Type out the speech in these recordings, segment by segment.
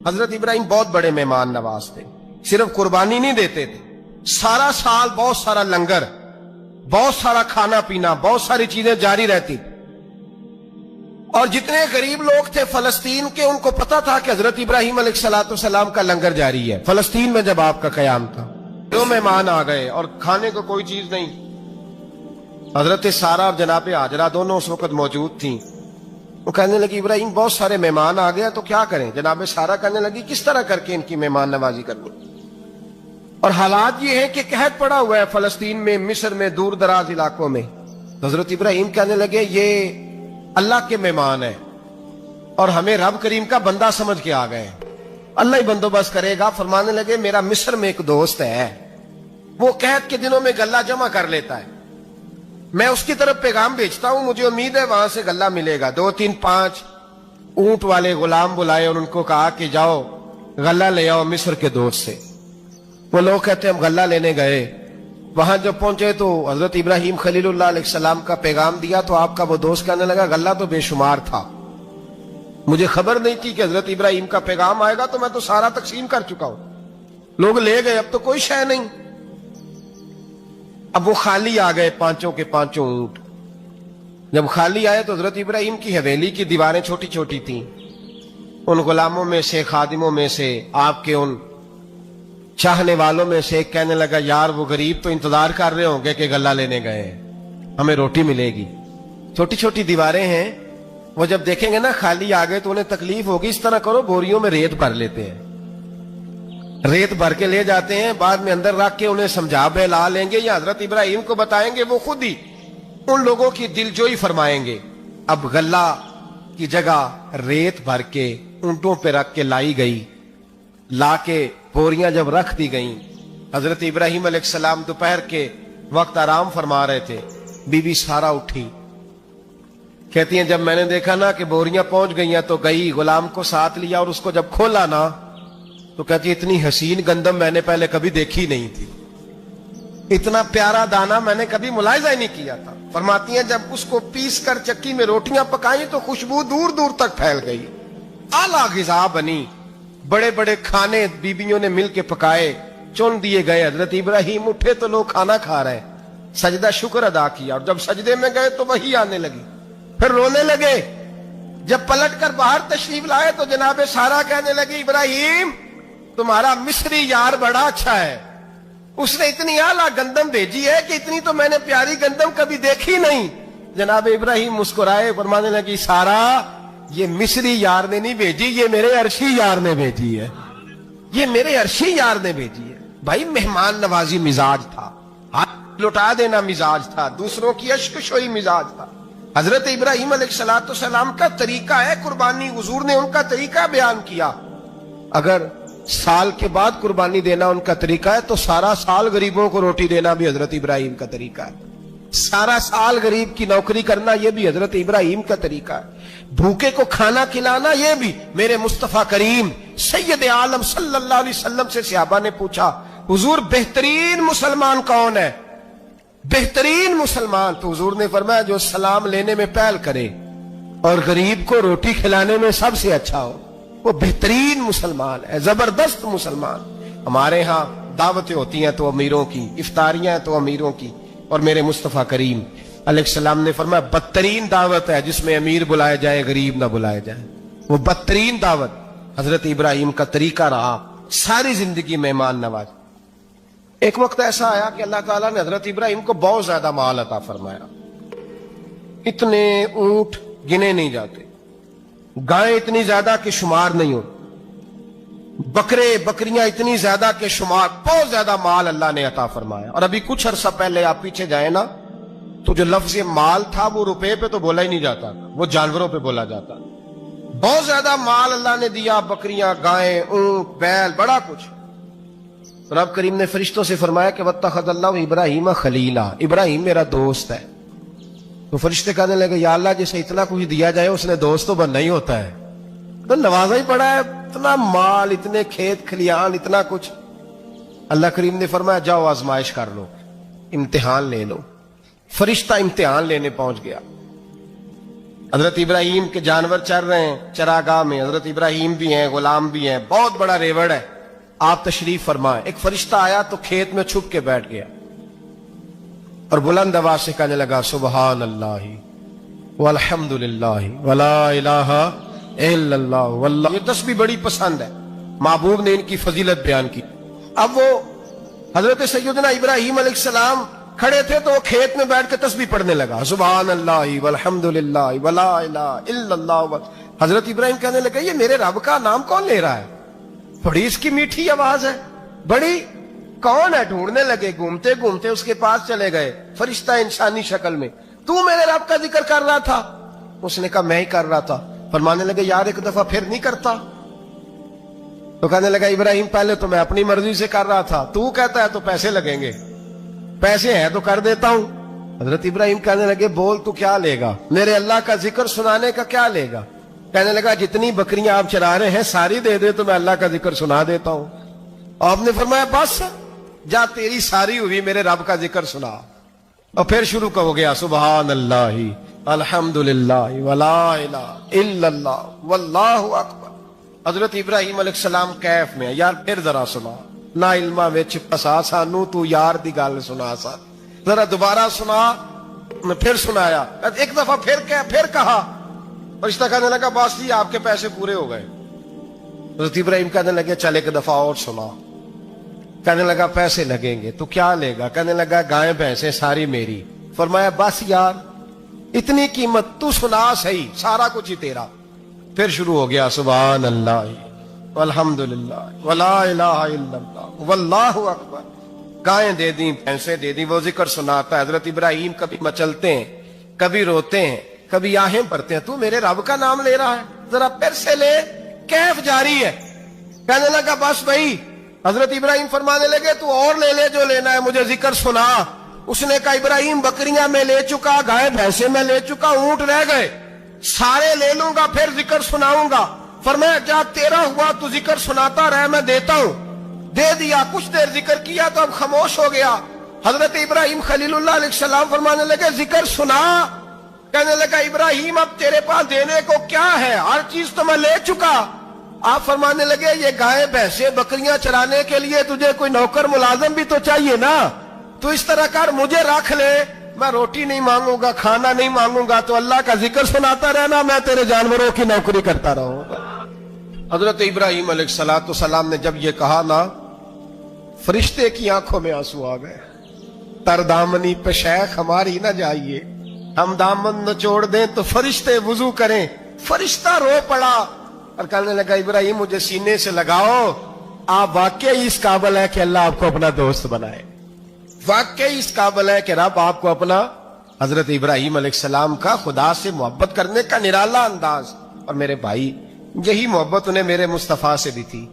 حضرت ابراہیم بہت بڑے مہمان نواز تھے، صرف قربانی نہیں دیتے تھے، سارا سال بہت سارا لنگر، بہت سارا کھانا پینا، بہت ساری چیزیں جاری رہتی تھی۔ اور جتنے غریب لوگ تھے فلسطین کے، ان کو پتا تھا کہ حضرت ابراہیم علیہ السلام کا لنگر جاری ہے۔ فلسطین میں جب آپ کا قیام تھا، دو مہمان آ گئے اور کھانے کو کوئی چیز نہیں۔ حضرت سارا اور جناب ہاجرہ دونوں اس وقت موجود تھیں۔ وہ کہنے لگی ابراہیم بہت سارے مہمان آ گئے تو کیا کریں؟ جناب سارا کہنے لگی کس طرح کر کے ان کی مہمان نوازی کرنی؟ اور حالات یہ ہے کہ قحط پڑا ہوا ہے فلسطین میں، مصر میں، دور دراز علاقوں میں۔ حضرت ابراہیم کہنے لگے یہ اللہ کے مہمان ہیں اور ہمیں رب کریم کا بندہ سمجھ کے آ گئے ہیں، اللہ ہی بندوبست کرے گا۔ فرمانے لگے میرا مصر میں ایک دوست ہے، وہ قحط کے دنوں میں غلہ جمع کر لیتا ہے، میں اس کی طرف پیغام بھیجتا ہوں، مجھے امید ہے وہاں سے غلہ ملے گا۔ 2-3-5 اونٹ والے غلام بلائے اور ان کو کہا کہ جاؤ غلہ لے آؤ مصر کے دوست سے۔ وہ لوگ کہتے ہیں ہم غلہ لینے گئے، وہاں جب پہنچے تو حضرت ابراہیم خلیل اللہ علیہ السلام کا پیغام دیا تو آپ کا وہ دوست کہنے لگا غلہ تو بے شمار تھا، مجھے خبر نہیں تھی کہ حضرت ابراہیم کا پیغام آئے گا، تو میں تو سارا تقسیم کر چکا ہوں، لوگ لے گئے، اب تو کوئی شے نہیں۔ اب وہ خالی آ گئے، 5 کے 5 اونٹ۔ جب خالی آئے تو حضرت ابراہیم کی حویلی کی دیواریں چھوٹی چھوٹی تھیں، ان غلاموں میں سے، خادموں میں سے، آپ کے ان چاہنے والوں میں سے ایک کہنے لگا یار وہ غریب تو انتظار کر رہے ہوں گے کہ غلہ لینے گئے ہیں، ہمیں روٹی ملے گی۔ چھوٹی چھوٹی دیواریں ہیں، وہ جب دیکھیں گے نا خالی آ گئے تو انہیں تکلیف ہوگی، اس طرح کرو بوریوں میں ریت بھر لیتے ہیں، ریت بھر کے لے جاتے ہیں، بعد میں اندر رکھ کے انہیں سمجھا بہلا لیں گے یا حضرت ابراہیم کو بتائیں گے، وہ خود ہی ان لوگوں کی دلجوئی فرمائیں گے۔ اب غلہ کی جگہ ریت بھر کے اونٹوں پہ رکھ کے لائی گئی، لا کے بوریاں جب رکھ دی گئیں، حضرت ابراہیم علیہ السلام دوپہر کے وقت آرام فرما رہے تھے، بی بی سارا اٹھی، کہتی ہیں جب میں نے دیکھا نا کہ بوریاں پہنچ گئی ہیں تو گئی، غلام کو ساتھ لیا اور اس کو جب کھولا نا تو کہتی اتنی حسین گندم میں نے پہلے کبھی دیکھی نہیں تھی، اتنا پیارا دانا میں نے کبھی ملاحظہ ہی نہیں کیا تھا۔ فرماتی ہیں جب اس کو پیس کر چکی میں روٹیاں پکائیں تو خوشبو دور دور تک پھیل گئی، اعلیٰ غذا بنی، بڑے بڑے کھانے بیبیوں نے مل کے پکائے، چن دیے گئے۔ حضرت ابراہیم اٹھے تو لوگ کھانا کھا رہے، سجدہ شکر ادا کیا، اور جب سجدے میں گئے تو وحی آنے لگی، پھر رونے لگے۔ جب پلٹ کر باہر تشریف لائے تو جناب سارا کہنے لگی ابراہیم تمہارا مصری یار بڑا اچھا ہے، اس نے اتنی اعلیٰ گندم بھیجی ہے کہ اتنی تو میں نے پیاری گندم کبھی دیکھی نہیں۔ جناب ابراہیم مسکرائے، فرمانے لگی سارا یہ مصری یار نے نہیں بھیجی، یہ میرے عرشی یار نے بھیجی ہے، یہ میرے عرشی یار نے بھیجی ہے۔ بھائی مہمان نوازی مزاج تھا، ہاتھ لٹا دینا مزاج تھا، دوسروں کی اشک شوئی مزاج تھا۔ حضرت ابراہیم علیہ السلام کا طریقہ ہے قربانی، حضور نے ان کا طریقہ بیان کیا۔ اگر سال کے بعد قربانی دینا ان کا طریقہ ہے تو سارا سال غریبوں کو روٹی دینا بھی حضرت ابراہیم کا طریقہ ہے، سارا سال غریب کی نوکری کرنا یہ بھی حضرت ابراہیم کا طریقہ ہے، بھوکے کو کھانا کھلانا یہ بھی۔ میرے مصطفیٰ کریم سید عالم صلی اللہ علیہ وسلم سے صحابہ نے پوچھا حضور بہترین مسلمان کون ہے؟ بہترین مسلمان؟ تو حضور نے فرمایا جو سلام لینے میں پہل کرے اور غریب کو روٹی کھلانے میں سب سے اچھا ہو، وہ بہترین مسلمان ہے، زبردست مسلمان۔ ہمارے ہاں دعوتیں ہوتی ہیں تو امیروں کی، افطاریاں ہیں تو امیروں کی، اور میرے مصطفیٰ کریم علیہ السلام نے فرمایا بدترین دعوت ہے جس میں امیر بلائے جائے غریب نہ بلائے جائے، وہ بدترین دعوت۔ حضرت ابراہیم کا طریقہ رہا ساری زندگی مہمان نواز۔ ایک وقت ایسا آیا کہ اللہ تعالیٰ نے حضرت ابراہیم کو بہت زیادہ مال عطا فرمایا، اتنے اونٹ گنے نہیں جاتے، گائیں اتنی زیادہ کہ شمار نہیں ہو، بکرے بکریاں اتنی زیادہ کہ شمار، بہت زیادہ مال اللہ نے عطا فرمایا۔ اور ابھی کچھ عرصہ پہلے آپ پیچھے جائیں نا تو جو لفظ مال تھا وہ روپے پہ تو بولا ہی نہیں جاتا، وہ جانوروں پہ بولا جاتا۔ بہت زیادہ مال اللہ نے دیا، بکریاں، گائیں، اونٹ، بیل، بڑا کچھ۔ رب کریم نے فرشتوں سے فرمایا کہ واتخذ اللہ ابراہیم خلیلا، ابراہیم میرا دوست ہے۔ تو فرشتے کہنے لگے یا اللہ جسے اتنا کچھ دیا جائے اس نے دوست تو بننا ہی ہوتا ہے، تو نوازا ہی پڑا ہے، اتنا مال، اتنے کھیت کھلیان، اتنا کچھ۔ اللہ کریم نے فرمایا جاؤ آزمائش کر لو، امتحان لے لو۔ فرشتہ امتحان لینے پہنچ گیا، حضرت ابراہیم کے جانور چر رہے ہیں چراگاہ میں، حضرت ابراہیم بھی ہیں، غلام بھی ہیں، بہت بڑا ریوڑ ہے، آپ تشریف فرمائیں۔ ایک فرشتہ آیا تو کھیت میں چھپ کے بیٹھ گیا اور بلند آواز سے کہنے لگا سبحان اللہ والحمد للہ ولا الہ الا اللہ واللہ۔ یہ تسبیح بڑی پسند ہے، محبوب نے ان کی فضیلت بیان کی۔ اب وہ حضرت سیدنا ابراہیم علیہ السلام کھڑے تھے تو وہ کھیت میں بیٹھ کے تسبیح پڑھنے لگا سبحان اللہ والحمد للہ ولا الہ الا اللہ۔ حضرت ابراہیم کہنے لگے یہ میرے رب کا نام کون لے رہا ہے؟ بڑی اس کی میٹھی آواز ہے، بڑی، کون ہے؟ ڈھونڈنے لگے، گھومتے گھومتے اس کے پاس چلے گئے، فرشتہ انسانی شکل میں، تو میرے رب کا ذکر کر رہا تھا؟ اس نے کہا میں ہی کر رہا تھا۔ فرمانے لگے یار ایک دفعہ پھر نہیں کرتا؟ تو کہنے لگا ابراہیم پہلے تو میں اپنی مرضی سے کر رہا تھا، تو کہتا ہے تو پیسے لگیں گے، پیسے ہیں تو کر دیتا ہوں۔ حضرت ابراہیم کہنے لگے بول تو کیا لے گا؟ میرے اللہ کا ذکر سنانے کا کیا لے گا؟ کہنے لگا جتنی بکریاں آپ چرا رہے ہیں ساری دے دے تو میں اللہ کا ذکر سنا دیتا ہوں۔ آپ نے فرمایا بس جا تیری ساری ہوئی، میرے رب کا ذکر سنا۔ اور پھر شروع ہو گیا سبحان اللہ الحمد للہ ولا الہ الا اللہ واللہ اکبر۔ حضرت ابراہیم علیہ السلام کیف میں، یار پھر ذرا سنا، نا علما وچ پسا سانو، تو یار دی گل سنا سا، ذرا دوبارہ سنا۔ میں پھر سنایا، ایک دفعہ پھر کہا، فرشتہ کہنے لگا بس جی آپ کے پیسے پورے ہو گئے۔ حضرت ابراہیم کہنے لگے چل ایک دفعہ اور سنا۔ کہنے لگا پیسے لگیں گے، تو کیا لے گا؟ کہنے لگا گائیں بھینسیں ساری میری۔ فرمایا بس یار اتنی قیمت، تو سنا صحیح، سارا کچھ ہی تیرا۔ پھر شروع ہو گیا سبحان اللہ والحمد للہ ولا الہ الا اللہ واللہ اکبر۔ گائیں دے دیں، بھینسیں دے دیں، وہ ذکر سناتا ہے۔ حضرت ابراہیم کبھی مچلتے ہیں، کبھی روتے ہیں، کبھی آہیں بھرتے ہیں، تو میرے رب کا نام لے رہا ہے، ذرا پھر سے لے، کیف جاری ہے۔ کہنے لگا بس بھائی۔ حضرت ابراہیم فرمانے لگے تو اور لے لے جو لینا ہے، مجھے ذکر سنا۔ اس نے کہا ابراہیم بکریاں میں لے چکا، گائے بھینسیں میں لے چکا، اونٹ رہ گئے، سارے لے لوں گا پھر ذکر سناؤں گا۔ فرمایا جا تیرا ہوا تو ذکر سناتا رہ، میں دیتا ہوں۔ دے دیا، کچھ دیر ذکر کیا تو اب خاموش ہو گیا۔ حضرت ابراہیم خلیل اللہ علیہ السلام فرمانے لگے ذکر سنا۔ کہنے لگا ابراہیم اب تیرے پاس دینے کو کیا ہے، ہر چیز تو میں لے چکا۔ آپ فرمانے لگے یہ گائے بھینسیں بکریاں چرانے کے لیے تجھے کوئی نوکر ملازم بھی تو چاہیے نا، تو اس طرح کر مجھے رکھ لے، میں روٹی نہیں مانگوں گا، کھانا نہیں مانگوں گا، تو اللہ کا ذکر سناتا رہنا، میں تیرے جانوروں کی نوکری کرتا رہوں گا۔ حضرت ابراہیم علیہ السلام نے جب یہ کہا نا، فرشتے کی آنکھوں میں آنسو آ گئے۔ تر دامنی پہ شیخ ہماری نہ جائیے، ہم دامن نچوڑ دیں تو فرشتے وضو کریں۔ فرشتہ رو پڑا اور کہنے لگا ابراہیم مجھے سینے سے لگاؤ، آپ واقعی اس قابل ہے کہ اللہ آپ کو اپنا دوست بنائے، واقعی اس قابل ہے کہ رب آپ کو اپنا۔ حضرت ابراہیم علیہ السلام کا خدا سے محبت کرنے کا نرالا انداز، اور میرے بھائی یہی محبت انہیں میرے مصطفیٰ سے بھی تھی۔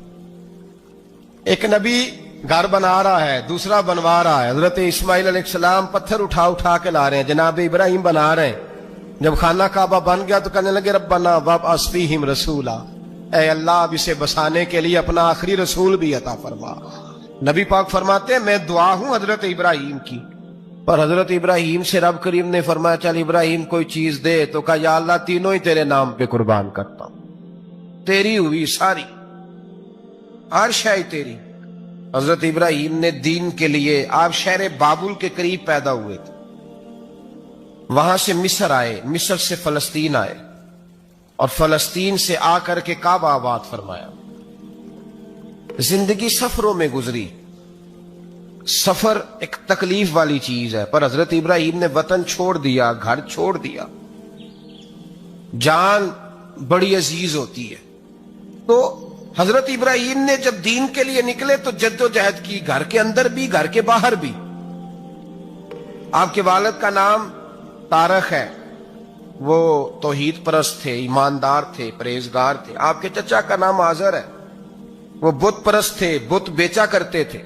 ایک نبی گھر بنا رہا ہے، دوسرا بنوا رہا ہے، حضرت اسماعیل علیہ السلام پتھر اٹھا اٹھا کے لا رہے ہیں، جناب ابراہیم بنا رہے ہیں۔ جب خانہ کعبہ بن گیا تو کہنے لگے ربنا وابعث فیہم رسولا، اے اللہ اب اسے بسانے کے لیے اپنا آخری رسول بھی عطا فرما۔ نبی پاک فرماتے ہیں میں دعا ہوں حضرت ابراہیم کی، پر حضرت ابراہیم سے رب کریم نے فرمایا چل ابراہیم کوئی چیز دے، تو کہا یا اللہ تینوں ہی تیرے نام پہ قربان کرتا ہوں، تیری ہوئی ساری، ہر شے تیری۔ حضرت ابراہیم نے دین کے لیے، آپ شہر بابل کے قریب پیدا ہوئے تھے، وہاں سے مصر آئے، مصر سے فلسطین آئے، اور فلسطین سے آ کر کے کعبہ آباد فرمایا۔ زندگی سفروں میں گزری، سفر ایک تکلیف والی چیز ہے، پر حضرت ابراہیم نے وطن چھوڑ دیا، گھر چھوڑ دیا۔ جان بڑی عزیز ہوتی ہے، تو حضرت ابراہیم نے جب دین کے لیے نکلے تو جد و جہد کی، گھر کے اندر بھی گھر کے باہر بھی۔ آپ کے والد کا نام طارق ہے، وہ توحید پرست تھے، ایماندار تھے، پرہیزگار تھے۔ آپ کے چچا کا نام آزر ہے، وہ بت پرست تھے، بت بیچا کرتے تھے۔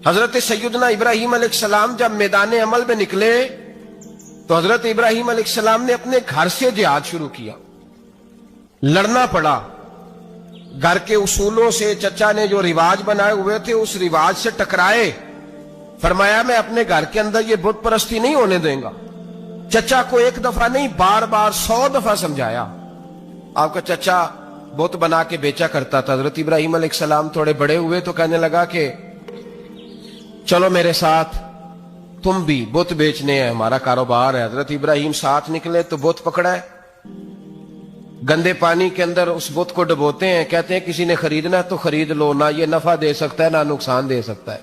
حضرت سیدنا ابراہیم علیہ السلام جب میدان عمل میں نکلے تو حضرت ابراہیم علیہ السلام نے اپنے گھر سے جہاد شروع کیا، لڑنا پڑا، گھر کے اصولوں سے، چچا نے جو رواج بنائے ہوئے تھے اس رواج سے ٹکرائے۔ فرمایا میں اپنے گھر کے اندر یہ بت پرستی نہیں ہونے دیں گا، چچا کو ایک دفعہ نہیں بار بار 100 دفعہ سمجھایا. آپ کا چچا بت بنا کے بیچا کرتا تھا. حضرت ابراہیم علیہ السلام تھوڑے بڑے ہوئے تو کہنے لگا کہ چلو میرے ساتھ, تم بھی بت بیچنے ہیں, ہمارا کاروبار ہے. حضرت ابراہیم ساتھ نکلے تو بت پکڑا ہے, گندے پانی کے اندر اس بت کو ڈبوتے ہیں, کہتے ہیں کسی نے خریدنا ہے تو خرید لو, نہ یہ نفع دے سکتا ہے نہ نقصان دے سکتا ہے.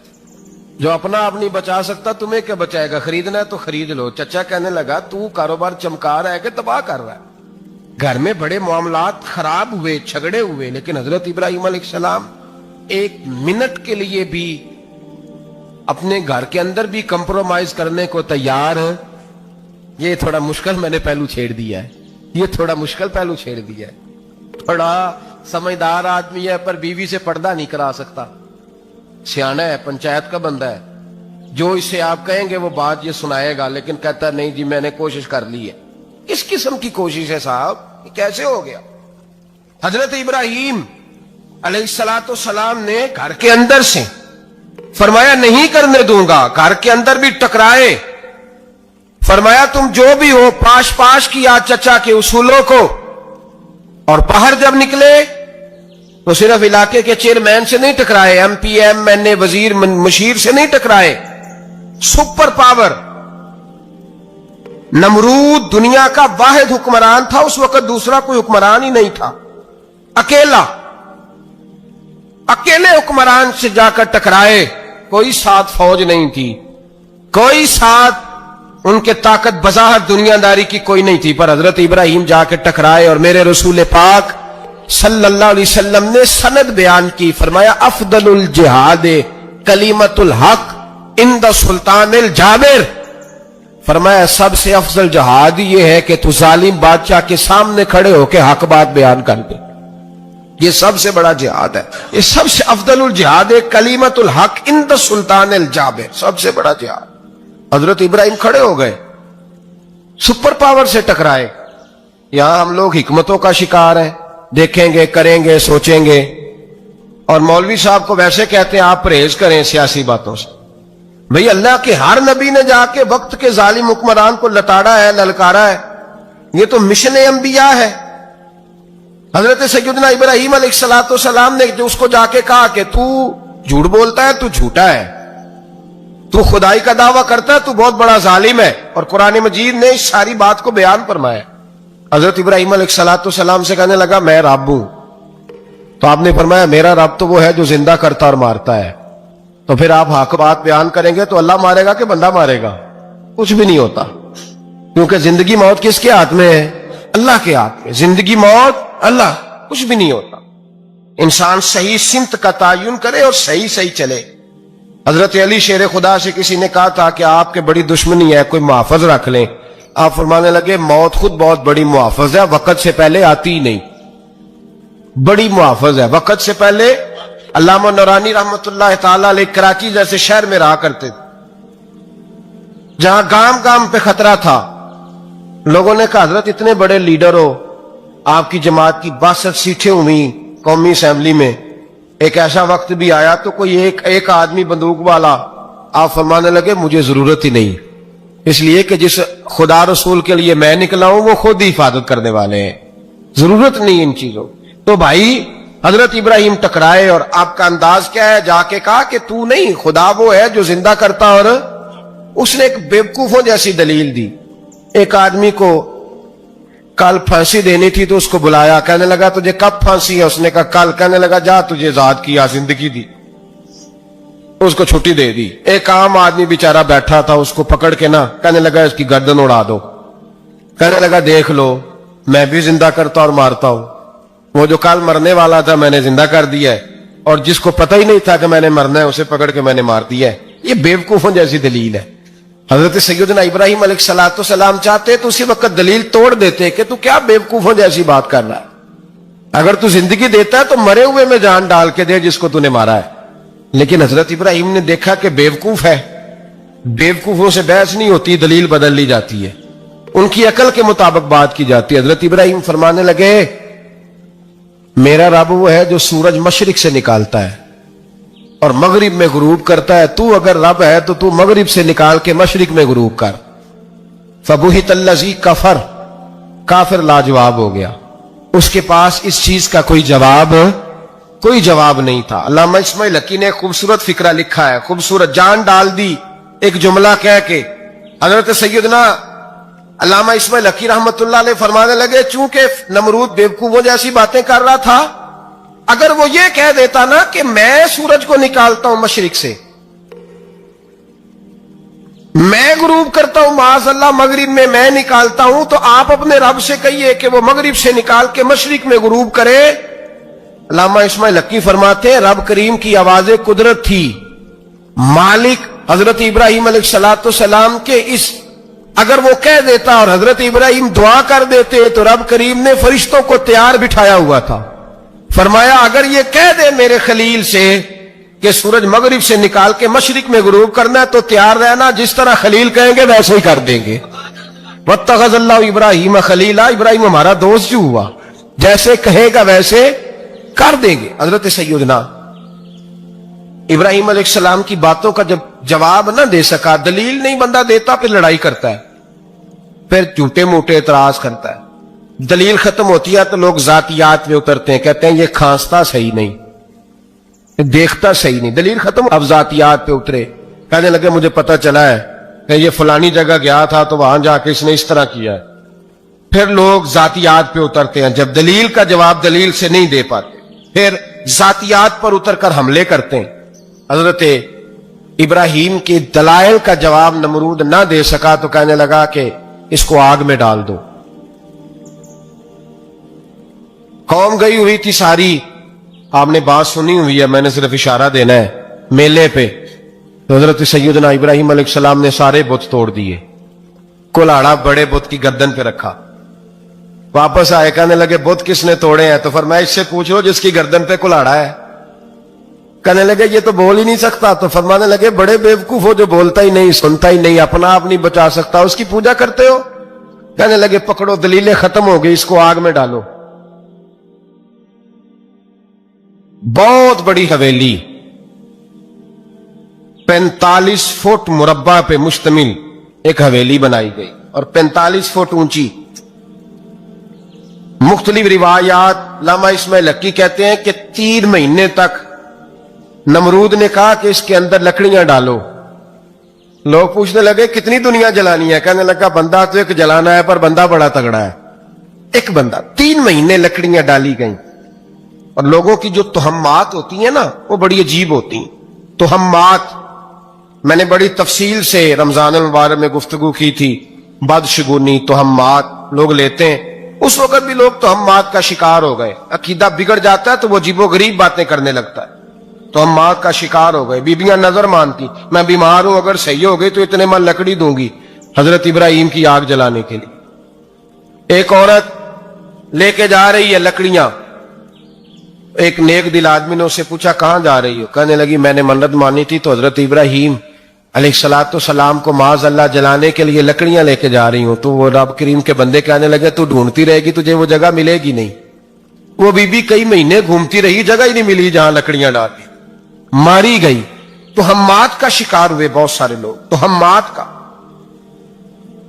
جو اپنا آپ نہیں بچا سکتا تمہیں کیا بچائے گا, خریدنا ہے تو خرید لو. چچا کہنے لگا تو کاروبار چمکا رہا ہے کہ تباہ کر رہا ہے. گھر میں بڑے معاملات خراب ہوئے, جھگڑے ہوئے, لیکن حضرت ابراہیم علیہ السلام ایک منٹ کے لیے بھی اپنے گھر کے اندر بھی کمپرومائز کرنے کو تیار ہیں. یہ تھوڑا مشکل میں نے پہلو چھیڑ دیا ہے, یہ تھوڑا مشکل پہلو چھیڑ دیا ہے. تھوڑا سمجھدار آدمی ہے پر بیوی سے پردہ نہیں کرا سکتا, سیانا ہے, پنچایت کا بندہ ہے, جو اسے آپ کہیں گے وہ بات یہ سنائے گا, لیکن کہتا نہیں جی میں نے کوشش کر لی ہے. کس قسم کی کوشش ہے صاحب, یہ کیسے ہو گیا؟ حضرت ابراہیم علیہ السلام نے گھر کے اندر سے فرمایا نہیں کرنے دوں گا. گھر کے اندر بھی ٹکرائے, فرمایا تم جو بھی ہو پاش پاش کیا چچا کے اصولوں کو, اور باہر جب نکلے تو صرف علاقے کے چیئرمین سے نہیں ٹکرائے, ایم پی ایم این اے وزیر مشیر سے نہیں ٹکرائے, سپر پاور نمرود دنیا کا واحد حکمران تھا اس وقت, دوسرا کوئی حکمران ہی نہیں تھا, اکیلے حکمران سے جا کر ٹکرائے. کوئی ساتھ فوج نہیں تھی, کوئی ساتھ ان کے طاقت بظاہر دنیا داری کی کوئی نہیں تھی, پر حضرت ابراہیم جا کے ٹکرائے. اور میرے رسول پاک صلی اللہ علیہ وسلم نے سند بیان کی, فرمایا افضل الجہاد کلمۃ الحق عند سلطان الجابر. فرمایا سب سے افضل جہاد یہ ہے کہ تو ظالم بادشاہ کے سامنے کھڑے ہو کے حق بات بیان کر دے. یہ سب سے بڑا جہاد ہے, یہ سب سے افضل الجہاد کلمۃ الحق عند سلطان الجابر, سب سے بڑا جہاد. حضرت ابراہیم کھڑے ہو گئے, سپر پاور سے ٹکرائے. یہاں ہم لوگ حکمتوں کا شکار ہیں, دیکھیں گے, کریں گے, سوچیں گے, اور مولوی صاحب کو ویسے کہتے ہیں آپ پرہیز کریں سیاسی باتوں سے. بھئی اللہ کے ہر نبی نے جا کے وقت کے ظالم حکمران کو لتاڑا ہے, للکارا ہے. یہ تو مشن انبیاء ہے. حضرت سیدنا ابراہیم علیہ السلام نے جو اس کو جا کے کہا کہ تو جھوٹ بولتا ہے, تو جھوٹا ہے, تو خدائی کا دعویٰ کرتا ہے, تو بہت بڑا ظالم ہے. اور قرآن مجید نے اس ساری بات کو بیان فرمایا. حضرت ابراہیم علیہ السلام سے کہنے لگا میں رب ہوں, تو آپ نے فرمایا میرا رب تو وہ ہے جو زندہ کرتا اور مارتا ہے. تو پھر آپ حق بات بیان کریں گے تو اللہ مارے گا کہ بندہ مارے گا؟ کچھ بھی نہیں ہوتا, کیونکہ زندگی موت کس کے ہاتھ میں ہے؟ اللہ کے ہاتھ میں. زندگی موت اللہ, کچھ بھی نہیں ہوتا. انسان صحیح سمت کا تعین کرے اور صحیح چلے. حضرت علی شیر خدا سے کسی نے کہا تھا کہ آپ کے بڑی دشمنی ہے, کوئی محافظ رکھ لیں. آپ فرمانے لگے موت خود بہت بڑی محافظ ہے, وقت سے پہلے آتی ہی نہیں. بڑی محافظ ہے, وقت سے پہلے. علامہ نورانی رحمت اللہ تعالی علیہ کراچی جیسے شہر میں رہا کرتے تھے, جہاں گام گام پہ خطرہ تھا. لوگوں نے کہا حضرت اتنے بڑے لیڈر ہو, آپ کی جماعت کی 62 سیٹیں ہوئی قومی اسمبلی میں, ایک ایسا وقت بھی آیا تو کوئی ایک آدمی بندوق والا. آپ فرمانے لگے مجھے ضرورت ہی نہیں, اس لیے کہ جس خدا رسول کے لیے میں نکلا ہوں وہ خود ہی حفاظت کرنے والے ہیں, ضرورت نہیں ان چیزوں. تو بھائی حضرت ابراہیم ٹکرائے, اور آپ کا انداز کیا ہے؟ جا کے کہا کہ تو نہیں, خدا وہ ہے جو زندہ کرتا. اور اس نے ایک بیوقوفوں جیسی دلیل دی. ایک آدمی کو کل پھانسی دینی تھی تو اس کو بلایا, کہنے لگا تجھے کب پھانسی ہے؟ اس نے کہا کل. کہنے لگا جا تجھے آزاد کیا, زندگی دی, اس کو چھٹی دے دی. ایک عام آدمی بیچارہ بیٹھا تھا, اس کو پکڑ کے نا کہنے لگا اس کی گردن اڑا دو. کہنے لگا دیکھ لو میں بھی زندہ کرتا اور مارتا ہوں, وہ جو کل مرنے والا تھا میں نے زندہ کر دیا ہے, اور جس کو پتہ ہی نہیں تھا کہ میں نے مرنا ہے اسے پکڑ کے میں نے مار دیا ہے. یہ بیوقوفوں جیسی دلیل ہے. حضرت سیدنا ابراہیم علیہ السلام چاہتے تو اسی وقت دلیل توڑ دیتے کہ تو کیا بیوقوفوں جیسی بات کر رہا ہے, اگر تو زندگی دیتا ہے تو مرے ہوئے میں جان ڈال کے دے جس کو تو نے مارا ہے. لیکن حضرت ابراہیم نے دیکھا کہ بیوقوف ہے, بیوقوفوں سے بحث نہیں ہوتی, دلیل بدل لی جاتی ہے, ان کی عقل کے مطابق بات کی جاتی ہے. حضرت ابراہیم فرمانے لگے میرا رب وہ ہے جو سورج مشرق سے نکالتا ہے اور مغرب میں غروب کرتا ہے. تو اگر رب ہے تو تو مغرب سے نکال کے مشرق میں غروب کر. فبہت الذی کفر، کافر لاجواب ہو گیا، اس کے پاس اس چیز کا کوئی جواب نہیں تھا۔ علامہ اسماعیل حقی نے ایک خوبصورت فقرہ لکھا ہے، خوبصورت، جان ڈال دی ایک جملہ کہہ کے۔ حضرت سیدنا علامہ اسماعیل حقی رحمت اللہ علیہ فرمانے لگے، چونکہ نمرود بیوقوفوں جیسی باتیں کر رہا تھا، اگر وہ یہ کہہ دیتا نا کہ میں سورج کو نکالتا ہوں مشرق سے، میں غروب کرتا ہوں معاذ اللہ مغرب میں نکالتا ہوں، تو آپ اپنے رب سے کہیے کہ وہ مغرب سے نکال کے مشرق میں غروب کرے۔ علامہ اسماعیل حقی فرماتے ہیں رب کریم کی آواز قدرت تھی، مالک حضرت ابراہیم علیہ السلام کے اس، اگر وہ کہہ دیتا اور حضرت ابراہیم دعا کر دیتے تو رب کریم نے فرشتوں کو تیار بٹھایا ہوا تھا، فرمایا اگر یہ کہہ دے میرے خلیل سے کہ سورج مغرب سے نکال کے مشرق میں غروب کرنا ہے تو تیار رہنا، جس طرح خلیل کہیں گے ویسے ہی کر دیں گے۔ واتخذ اللہ ابراہیم خلیلا، ابراہیم ہمارا دوست جو ہوا، جیسے کہے گا ویسے کر دیں گے۔ حضرت سیدنا ابراہیم علیہ السلام کی باتوں کا جب جواب نہ دے سکا، دلیل نہیں بندہ دیتا، پھر لڑائی کرتا ہے، پھر جھوٹے موٹے اعتراض کرتا ہے۔ دلیل ختم ہوتی ہے تو لوگ ذاتیات میں اترتے ہیں، کہتے ہیں یہ کھانستا صحیح نہیں، دیکھتا صحیح نہیں، دلیل ختم، اب ذاتیات پہ اترے، کہنے لگے مجھے پتہ چلا ہے کہ یہ فلانی جگہ گیا تھا تو وہاں جا کے اس نے اس طرح کیا ہے۔ پھر لوگ ذاتیات پہ اترتے ہیں، جب دلیل کا جواب دلیل سے نہیں دے پاتے پھر ذاتیات پر اتر کر حملے کرتے ہیں۔ حضرت ابراہیم کے دلائل کا جواب نمرود نہ دے سکا تو کہنے لگا کہ اس کو آگ میں ڈال دو۔ قوم گئی ہوئی تھی ساری، آپ نے بات سنی ہوئی ہے، میں نے صرف اشارہ دینا ہے، میلے پہ تو حضرت سیدنا ابراہیم علیہ السلام نے سارے بت توڑ دیے، کلاڑا بڑے بت کی گردن پہ رکھا، واپس آئے، کہنے لگے بت کس نے توڑے ہیں؟ تو فرمایا اس سے پوچھ لو جس کی گردن پہ کلاڑا ہے۔ کہنے لگے یہ تو بول ہی نہیں سکتا، تو فرمانے لگے بڑے بیوقوف ہو، جو بولتا ہی نہیں، سنتا ہی نہیں، اپنا آپ نہیں بچا سکتا، اس کی پوجا کرتے ہو؟ کہنے لگے پکڑو، دلیلیں ختم ہو گئی، اس کو آگ میں ڈالو۔ بہت بڑی حویلی 45 فٹ مربع پہ مشتمل ایک حویلی بنائی گئی اور 45 فٹ اونچی۔ مختلف روایات، علامہ اسماعیل حقی کہتے ہیں کہ 3 مہینے تک نمرود نے کہا کہ اس کے اندر لکڑیاں ڈالو۔ لوگ پوچھنے لگے کتنی دنیا جلانی ہے؟ کہنے لگا بندہ تو ایک جلانا ہے، پر بندہ بڑا تگڑا ہے، ایک بندہ۔ 3 مہینے لکڑیاں ڈالی گئیں، اور لوگوں کی جو تہمات ہوتی ہیں نا وہ بڑی عجیب ہوتی ہیں۔ تہمات میں نے بڑی تفصیل سے رمضان المبارک میں گفتگو کی تھی، بدشگونی، تہمات لوگ لیتے ہیں، اس وقت بھی لوگ تہمات کا شکار ہو گئے، عقیدہ بگڑ جاتا ہے تو وہ عجیب و غریب باتیں کرنے لگتا ہے، تہمات کا شکار ہو گئے۔ بیبیاں نظر مانتی، میں بیمار ہوں، اگر صحیح ہو گئی تو اتنے من لکڑی دوں گی حضرت ابراہیم کی آگ جلانے کے لیے۔ ایک عورت لے کے جا رہی ہے لکڑیاں، ایک نیک دل آدمی نے اسے پوچھا کہاں جا رہی ہو؟ کہنے لگی میں نے منت مانی تھی تو حضرت ابراہیم علیہ السلام کو معاذ اللہ جلانے کے لیے لکڑیاں لے کے جا رہی ہوں۔ تو وہ رب کریم کے بندے کہنے لگے تو ڈھونڈتی رہے گی، تجھے وہ جگہ ملے گی نہیں۔ وہ بی بی کئی مہینے گھومتی رہی، جگہ ہی نہیں ملی جہاں لکڑیاں ڈالی، ماری گئی۔ تہمات کا شکار ہوئے بہت سارے لوگ، تہمات کا۔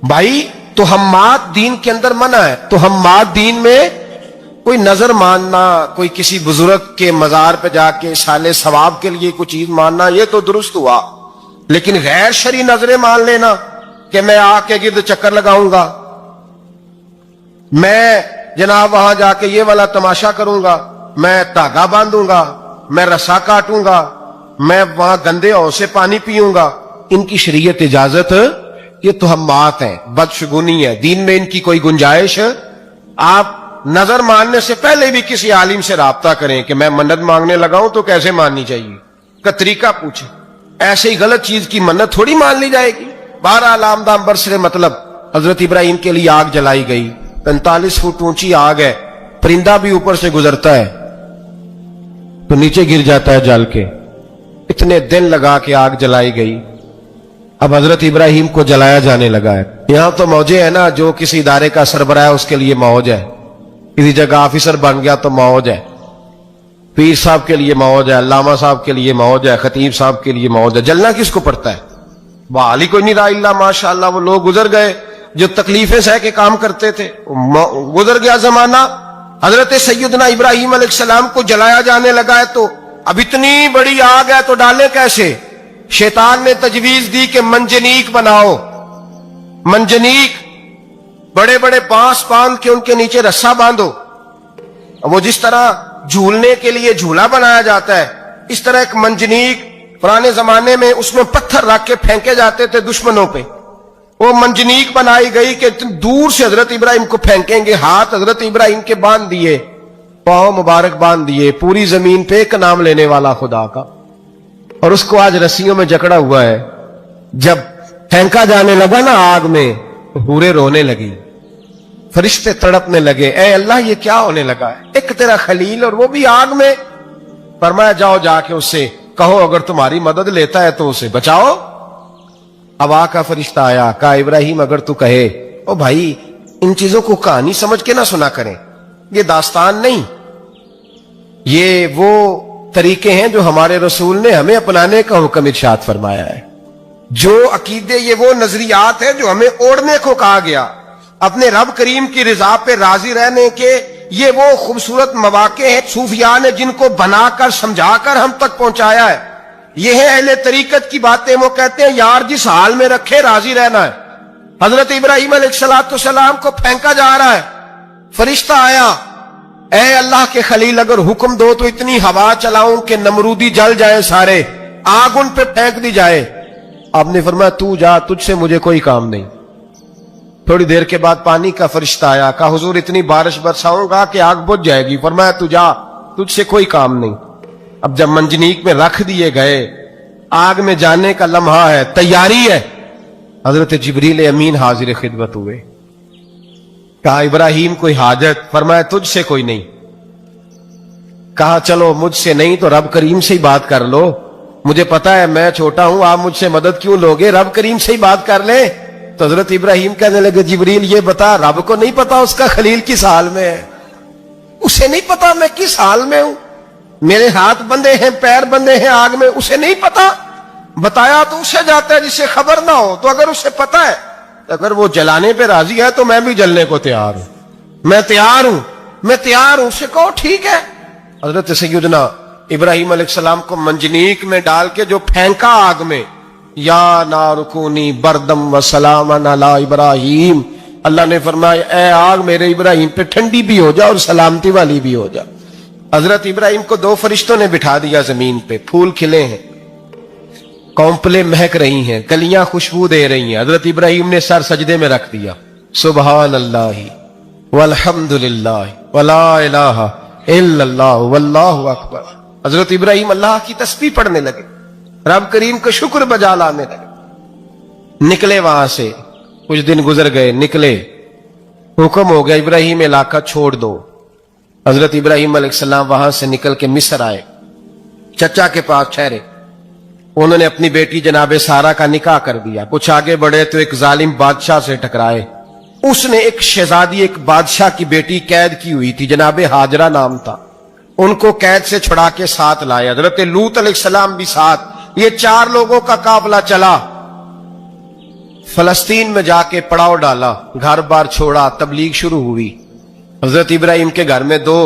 بھائی تہمات دین کے اندر منع ہے، تہمات دین میں کوئی نظر ماننا، کوئی کسی بزرگ کے مزار پہ جا کے سالے ثواب کے لیے کوئی چیز ماننا، یہ تو درست ہوا، لیکن غیر شرعی نظریں مان لینا کہ میں آ کے گرد چکر لگاؤں گا، میں جناب وہاں جا کے یہ والا تماشا کروں گا، میں دھاگا باندھوں گا، میں رسا کاٹوں گا، میں وہاں گندے ہو سے پانی پیوں گا، ان کی شریعت اجازت، یہ تہمات ہیں، بدشگونی ہے، دین میں ان کی کوئی گنجائش۔ آپ نظر ماننے سے پہلے بھی کسی عالم سے رابطہ کریں کہ میں منت مانگنے لگا ہوں تو کیسے ماننی چاہیے، کا طریقہ پوچھیں، ایسے ہی غلط چیز کی منت تھوڑی مان لی جائے گی۔ بہرحال آمدام برسر مطلب حضرت ابراہیم کے لیے آگ جلائی گئی، 45 فٹ اونچی آگ ہے، پرندہ بھی اوپر سے گزرتا ہے تو نیچے گر جاتا ہے جل کے، اتنے دن لگا کے آگ جلائی گئی۔ اب حضرت ابراہیم کو جلایا جانے لگا ہے۔ یہاں تو موجے ہے نا، جو کسی ادارے کا سربراہ ہے اس کے لیے موج ہے، کسی جگہ آفیسر بن گیا تو موج ہے، پیر صاحب کے لیے موج ہے، علامہ صاحب کے لیے موج ہے، خطیب صاحب کے لیے موج ہے۔ جلنا کس کو پڑتا ہے؟ بحال ہی کوئی نہیں رہا، اللہ ماشاء اللہ وہ لوگ گزر گئے، جو تکلیفیں سہ کے کام کرتے تھے. گزر گیا زمانہ, حضرت سیدنا ابراہیم علیہ السلام کو جلایا جانے لگا ہے, تو اب اتنی بڑی آگ ہے تو ڈالے کیسے؟ شیطان نے تجویز دی کہ منجنیق بناؤ. منجنیق, بڑے بڑے بانس باندھ کے ان کے نیچے رسا باندھو. وہ جس طرح جھولنے کے لیے جھولا بنایا جاتا ہے, اس طرح ایک منجنیق پرانے زمانے میں اس میں پتھر رکھ کے پھینکے جاتے تھے دشمنوں پہ. وہ منجنیق بنائی گئی کہ دور سے حضرت ابراہیم کو پھینکیں گے. ہاتھ حضرت ابراہیم کے باندھ دیے, پاؤں مبارک باندھ دیے, پوری زمین پہ ایک نام لینے والا خدا کا. اور اس کو آج رسیوں میں جکڑا ہوا ہے. جب پھینکا جانے لگا نا آگ میں, حوریں رونے لگی, فرشتے تڑپنے لگے, اے اللہ یہ کیا ہونے لگا ہے؟ ایک تیرا خلیل اور وہ بھی آگ میں. فرمایا جاؤ جا کے اس سے کہو اگر تمہاری مدد لیتا ہے تو اسے بچاؤ. اب آ کا فرشتہ آیا, کہا ابراہیم اگر تو کہے. او بھائی ان چیزوں کو کہانی سمجھ کے نہ سنا کریں, یہ داستان نہیں, یہ وہ طریقے ہیں جو ہمارے رسول نے ہمیں اپنانے کا حکم ارشاد فرمایا ہے. جو عقیدے, یہ وہ نظریات ہیں جو ہمیں اوڑھنے کو کہا گیا. اپنے رب کریم کی رضا پہ راضی رہنے کے یہ وہ خوبصورت مواقع ہیں صوفیاء نے جن کو بنا کر سمجھا کر ہم تک پہنچایا ہے. یہ ہے اہل طریقت کی باتیں. وہ کہتے ہیں یار جس حال میں رکھے راضی رہنا ہے. حضرت ابراہیم علیہ السلام کو پھینکا جا رہا ہے, فرشتہ آیا, اے اللہ کے خلیل اگر حکم دو تو اتنی ہوا چلاؤں کہ نمرودی جل جائے سارے, آگ ان پہ پھینک دی جائے. آپ نے فرمایا تو جا, تجھ سے مجھے کوئی کام نہیں. تھوڑی دیر کے بعد پانی کا فرشتہ آیا, کہا حضور اتنی بارش برساؤں گا کہ آگ بجھ جائے گی. فرمایا تو جا, تجھ سے کوئی کام نہیں. اب جب منجنیق میں رکھ دیے گئے, آگ میں جانے کا لمحہ ہے, تیاری ہے, حضرت جبریل امین حاضر خدمت ہوئے. کہا ابراہیم کوئی حاجت؟ فرمایا تجھ سے کوئی نہیں. کہا چلو مجھ سے نہیں تو رب کریم سے ہی بات کر لو, مجھے پتا ہے میں چھوٹا ہوں, آپ مجھ سے مدد کیوں لوگے, رب کریم سے ہی بات کر لیں. تو حضرت ابراہیم کہنے لگے جبریل یہ بتا, رب کو نہیں پتا اس کا خلیل کس حال میں ہے؟ اسے نہیں پتا میں کس حال میں ہوں, میرے ہاتھ بندھے ہیں, پیر بندھے ہیں آگ میں, اسے نہیں پتا. بتایا تو اسے جاتا ہے جسے خبر نہ ہو. تو اگر اسے پتا ہے, اگر وہ جلانے پہ راضی ہے تو میں بھی جلنے کو تیار ہوں, میں تیار ہوں, میں تیار ہوں. اسے کہو ٹھیک ہے. حضرت سیدنا ابراہیم علیہ السلام کو منجنیق میں ڈال کے جو پھینکا آگ میں, یا نار کونی بردم و سلاما علی ابراہیم, اللہ نے فرمایا اے آگ میرے ابراہیم پہ ٹھنڈی بھی ہو جا اور سلامتی والی بھی ہو جا. حضرت ابراہیم کو دو فرشتوں نے بٹھا دیا زمین پہ, پھول کھلے ہیں, کونپلیں مہک رہی ہیں, کلیاں خوشبو دے رہی ہیں. حضرت ابراہیم نے سر سجدے میں رکھ دیا, سبحان اللہ والحمد للہ ولا الہ الا اللہ واللہ اکبر. حضرت ابراہیم اللہ کی تسبیح پڑھنے لگے, رب کریم کا شکر بجا لانے لگے. نکلے وہاں سے, کچھ دن گزر گئے, نکلے, حکم ہو گیا ابراہیم علاقہ چھوڑ دو. حضرت ابراہیم علیہ السلام وہاں سے نکل کے مصر آئے, چچا کے پاس ٹھہرے. انہوں نے اپنی بیٹی جناب سارہ کا نکاح کر دیا. کچھ آگے بڑھے تو ایک ظالم بادشاہ سے ٹکرائے. اس نے ایک شہزادی, ایک بادشاہ کی بیٹی قید کی ہوئی تھی, جناب ہاجرہ نام تھا, ان کو قید سے چھڑا کے ساتھ لائے. حضرت لوط علیہ السلام بھی ساتھ. یہ 4 لوگوں کا قافلہ چلا, فلسطین میں جا کے پڑاؤ ڈالا, گھر بار چھوڑا, تبلیغ شروع ہوئی. حضرت ابراہیم کے گھر میں 2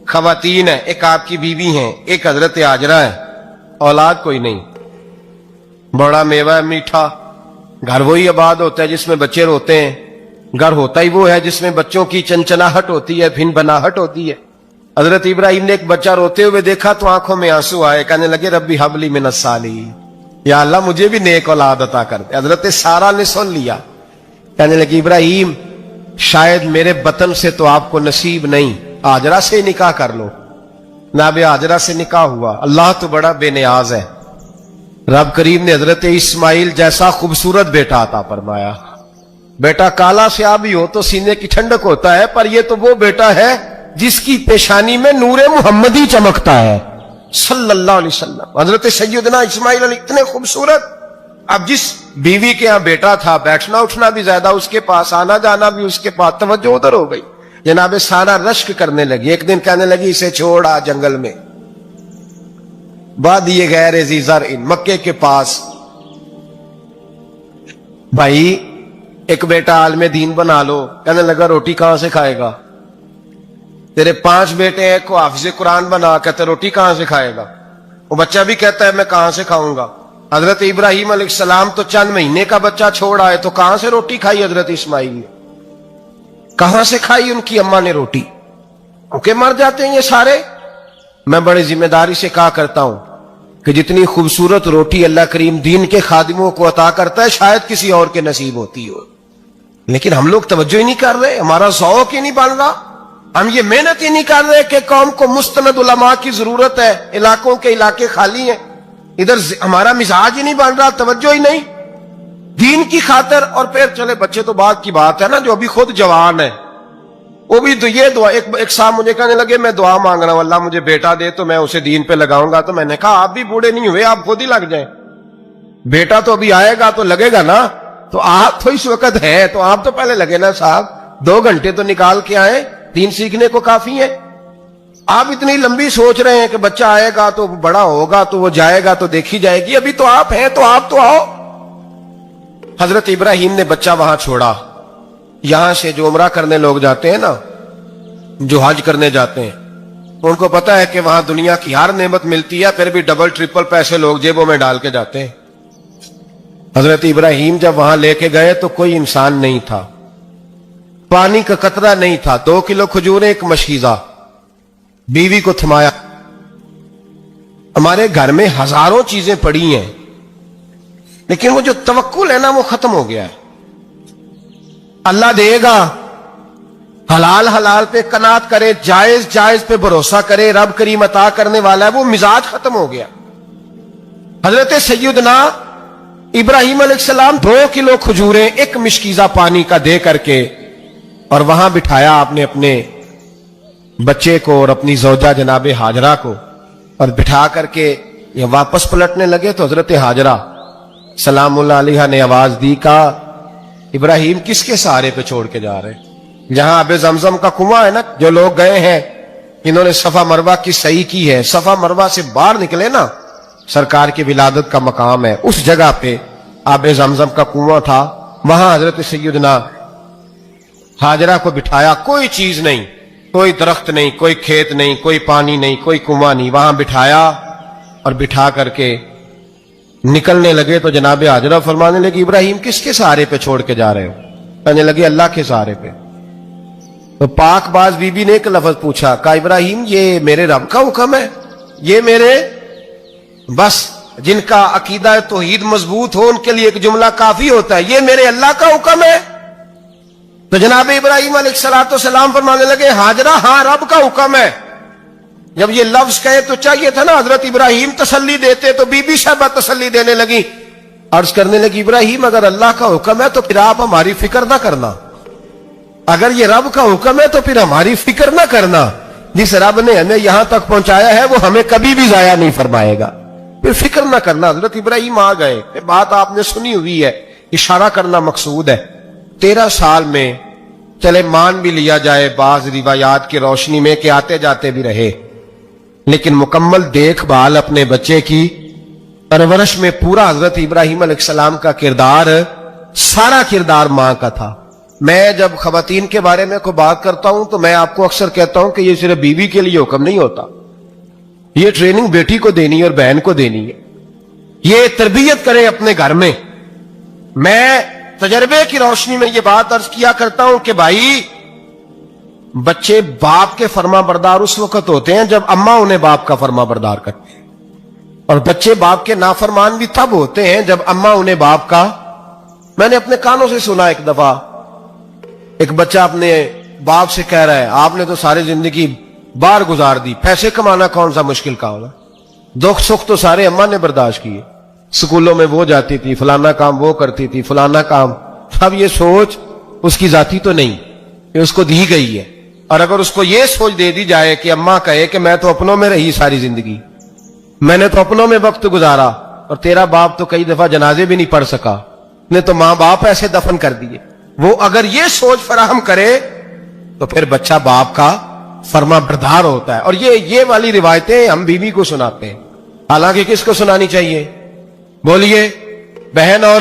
خواتین ہیں, ایک آپ کی بیوی ہیں, ایک حضرت ہاجرہ ہے. اولاد کوئی نہیں, بڑا میوہ ہے میٹھا. گھر وہی آباد ہوتا ہے جس میں بچے روتے ہیں, گھر ہوتا ہی وہ ہے جس میں بچوں کی چنچناہٹ ہوتی ہے, پھن بناہٹ ہوتی ہے. حضرت ابراہیم نے ایک بچہ روتے ہوئے دیکھا تو آنکھوں میں آنسو آئے, کہنے لگے ربی حب لی من الصالحین, یا اللہ مجھے بھی نیک اولاد عطا کر دے. حضرت سارہ نے سن لیا, کہنے لگی ابراہیم شاید میرے بطن سے تو آپ کو نصیب نہیں, ہاجرہ سے نکاح کر لو. جناب ہاجرہ سے نکاح ہوا. اللہ تو بڑا بے نیاز ہے, رب کریم نے حضرت اسماعیل جیسا خوبصورت بیٹا عطا فرمایا. بیٹا کالا سیاہ بھی ہو تو سینے کی ٹھنڈک ہوتا ہے, پر یہ تو وہ بیٹا ہے جس کی پیشانی میں نور محمدی چمکتا ہے صلی اللہ علیہ وسلم. حضرت سیدنا اسماعیل علیہ اتنے خوبصورت. اب جس بیوی کے ہاں بیٹا تھا, بیٹھنا اٹھنا بھی زیادہ اس کے پاس, آنا جانا بھی اس کے پاس, توجہ ادھر ہو گئی. جناب سارہ رشک کرنے لگی. ایک دن کہنے لگی اسے چھوڑ آ جنگل میں, وادی غیر ذی زرع, مکے کے پاس. بھائی ایک بیٹا عالم دین بنا لو، کہنے لگا روٹی کہاں سے کھائے گا؟ تیرے 5 بیٹے ہیں، کو حافظ قرآن بنا، کہتے روٹی کہاں سے کھائے گا؟ وہ بچہ بھی کہتا ہے میں کہاں سے کھاؤں گا؟ حضرت ابراہیم علیہ السلام تو چند مہینے کا بچہ چھوڑ آئے، تو کہاں سے روٹی کھائی حضرت اسماعیل نے؟ کہاں سے کھائی ان کی اماں نے روٹی؟ کیونکہ مر جاتے ہیں یہ سارے۔ میں بڑی ذمہ داری سے کہا کرتا ہوں کہ جتنی خوبصورت روٹی اللہ کریم دین کے خادموں کو عطا کرتا ہے شاید کسی اور کے نصیب ہوتی ہو، لیکن ہم لوگ توجہ ہی نہیں کر رہے، ہمارا ذوق ہی نہیں بن رہا، ہم یہ محنت ہی نہیں کر رہے کہ قوم کو مستند علماء کی ضرورت ہے، علاقوں کے علاقے خالی ہیں، ادھر ہمارا مزاج ہی نہیں بن رہا، توجہ ہی نہیں دین کی خاطر۔ اور پھر چلے بچے تو بعد کی بات ہے نا، جو ابھی خود جوان ہے وہ بھی تو یہ دعا، ایک صاحب مجھے کہنے لگے میں دعا مانگ رہا ہوں اللہ مجھے بیٹا دے تو میں اسے دین پہ لگاؤں گا، تو میں نے کہا آپ بھی بوڑھے نہیں ہوئے، آپ خود ہی لگ جائیں، بیٹا تو ابھی آئے گا تو لگے گا نا، تو آپ تو اس وقت ہے تو آپ تو پہلے لگے نا صاحب، 2 گھنٹے تو نکال کے آئے، دین سیکھنے کو کافی ہے۔ آپ اتنی لمبی سوچ رہے ہیں کہ بچہ آئے گا تو بڑا ہوگا تو وہ جائے گا تو دیکھی جائے گی، ابھی تو آپ ہیں تو آپ تو آؤ۔ حضرت ابراہیم نے بچہ وہاں چھوڑا۔ یہاں سے جو عمرہ کرنے لوگ جاتے ہیں نا، جو حج کرنے جاتے ہیں، ان کو پتا ہے کہ وہاں دنیا کی ہر نعمت ملتی ہے، پھر بھی ڈبل ٹرپل پیسے لوگ جیبوں میں ڈال کے جاتے ہیں۔ حضرت ابراہیم جب وہاں لے کے گئے تو کوئی انسان نہیں تھا، پانی کا قطرہ نہیں تھا، 2 کلو کھجوریں، ایک مشکیزہ، بیوی کو تھمایا۔ ہمارے گھر میں ہزاروں چیزیں پڑی ہیں لیکن وہ جو توکل ہے نا وہ ختم ہو گیا ہے۔ اللہ دے گا، حلال حلال پہ قناعت کرے، جائز جائز پہ بھروسہ کرے، رب کریم عطا کرنے والا ہے، وہ مزاج ختم ہو گیا۔ حضرت سیدنا ابراہیم علیہ السلام 2 کلو کھجوریں، ایک مشکیزہ پانی کا دے کر کے، اور وہاں بٹھایا آپ نے اپنے بچے کو اور اپنی زوجہ جناب ہاجرہ کو، اور بٹھا کر کے یہ واپس پلٹنے لگے تو حضرت ہاجرہ سلام اللہ علیہ نے آواز دی، کہا ابراہیم کس کے سہارے پہ چھوڑ کے جا رہے ہیں؟ جہاں آب زمزم کا کنواں ہے نا، جو لوگ گئے ہیں انہوں نے صفا مروہ کی صحیح کی ہے، صفا مروہ سے باہر نکلے نا، سرکار کی ولادت کا مقام ہے، اس جگہ پہ آب زمزم کا کنواں تھا، وہاں حضرت سیدنا ہاجرہ کو بٹھایا، کوئی چیز نہیں، کوئی درخت نہیں، کوئی کھیت نہیں، کوئی پانی نہیں، کوئی کنواں نہیں، وہاں بٹھایا اور بٹھا کر کے نکلنے لگے تو جناب ہاجرہ فرمانے لگی ابراہیم کس کے سہارے پہ چھوڑ کے جا رہے ہو؟ کہنے لگے اللہ کے سہارے پہ۔ تو پاک باز بی بی نے ایک لفظ پوچھا، کہا ابراہیم یہ میرے رب کا حکم ہے؟ یہ میرے بس جن کا عقیدہ توحید مضبوط ہو ان کے لیے ایک جملہ کافی ہوتا ہے، یہ میرے اللہ کا حکم ہے؟ تو جناب ابراہیم علیہ السلام فرمانے لگے ہاجرہ ہاں رب کا حکم ہے۔ جب یہ لفظ کہے تو چاہیے تھا نا حضرت ابراہیم تسلی دیتے، تو بی بی صاحبہ تسلی دینے لگی، عرض کرنے لگی ابراہیم اگر اللہ کا حکم ہے تو پھر آپ ہماری فکر نہ کرنا، اگر یہ رب کا حکم ہے تو پھر ہماری فکر نہ کرنا، جس رب نے ہمیں یہاں تک پہنچایا ہے وہ ہمیں کبھی بھی ضائع نہیں فرمائے گا، پھر فکر نہ کرنا۔ حضرت ابراہیم آ گئے، بات آپ نے سنی ہوئی ہے، اشارہ کرنا مقصود ہے۔ 13 سال میں چلے مان بھی لیا جائے بعض روایات کی روشنی میں کہ آتے جاتے بھی رہے، لیکن مکمل دیکھ بھال اپنے بچے کی پرورش میں پورا حضرت ابراہیم علیہ السلام کا کردار، سارا کردار ماں کا تھا۔ میں جب خواتین کے بارے میں کوئی بات کرتا ہوں تو میں آپ کو اکثر کہتا ہوں کہ یہ صرف بیوی کے لیے حکم نہیں ہوتا، یہ ٹریننگ بیٹی کو دینی ہے اور بہن کو دینی ہے، یہ تربیت کرے اپنے گھر میں۔ میں تجربے کی روشنی میں یہ بات عرض کیا کرتا ہوں کہ بھائی بچے باپ کے فرما بردار اس وقت ہوتے ہیں جب اماں انہیں باپ کا فرما بردار کرتے ہیں، اور بچے باپ کے نافرمان بھی تب ہوتے ہیں جب اماں انہیں باپ کا۔ میں نے اپنے کانوں سے سنا ایک دفعہ ایک بچہ اپنے باپ سے کہہ رہا ہے آپ نے تو ساری زندگی باہر گزار دی، پیسے کمانا کون سا مشکل کام ہے، دکھ سکھ تو سارے اماں نے برداشت کیے، سکولوں میں وہ جاتی تھی، فلانا کام وہ کرتی تھی، فلانا کام۔ اب یہ سوچ اس کی ذاتی تو نہیں، یہ اس کو دی گئی ہے، اور اگر اس کو یہ سوچ دے دی جائے کہ اماں کہے کہ میں تو اپنوں میں رہی ساری زندگی، میں نے تو اپنوں میں وقت گزارا، اور تیرا باپ تو کئی دفعہ جنازے بھی نہیں پڑھ سکا، نے تو ماں باپ ایسے دفن کر دیے، وہ اگر یہ سوچ فراہم کرے تو پھر بچہ باپ کا فرما بردار ہوتا ہے۔ اور یہ والی روایتیں ہم بیوی کو سناتے ہیں، حالانکہ کس کو سنانی چاہیے؟ بولیے، بہن اور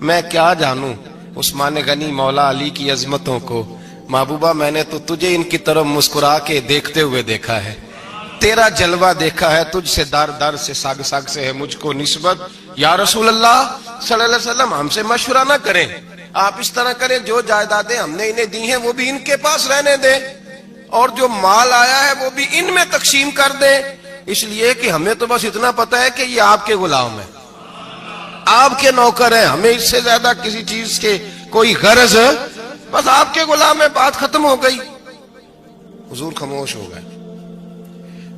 میں کیا جانوں عثمان غنی مولا علی کی عظمتوں کو، محبوبہ میں نے تو تجھے ان کی طرف مسکرا کے دیکھتے ہوئے دیکھا ہے، تیرا جلوہ دیکھا ہے، تجھ سے در در سے سگ سگ سے ہے مجھ کو نسبت، یا رسول اللہ صلی اللہ علیہ وسلم ہم سے مشورہ نہ کریں، آپ اس طرح کریں جو جائیدادیں ہم نے انہیں دی ہیں وہ بھی ان کے پاس رہنے دیں، اور جو مال آیا ہے وہ بھی ان میں تقسیم کر دیں، اس لیے کہ ہمیں تو بس اتنا پتا ہے کہ یہ آپ کے غلام ہیں، آپ کے نوکر ہیں، ہمیں اس سے زیادہ کسی چیز کے کوئی غرض، بس آپ کے غلام ہے، بات ختم ہو گئی۔ حضور خاموش ہو گئے۔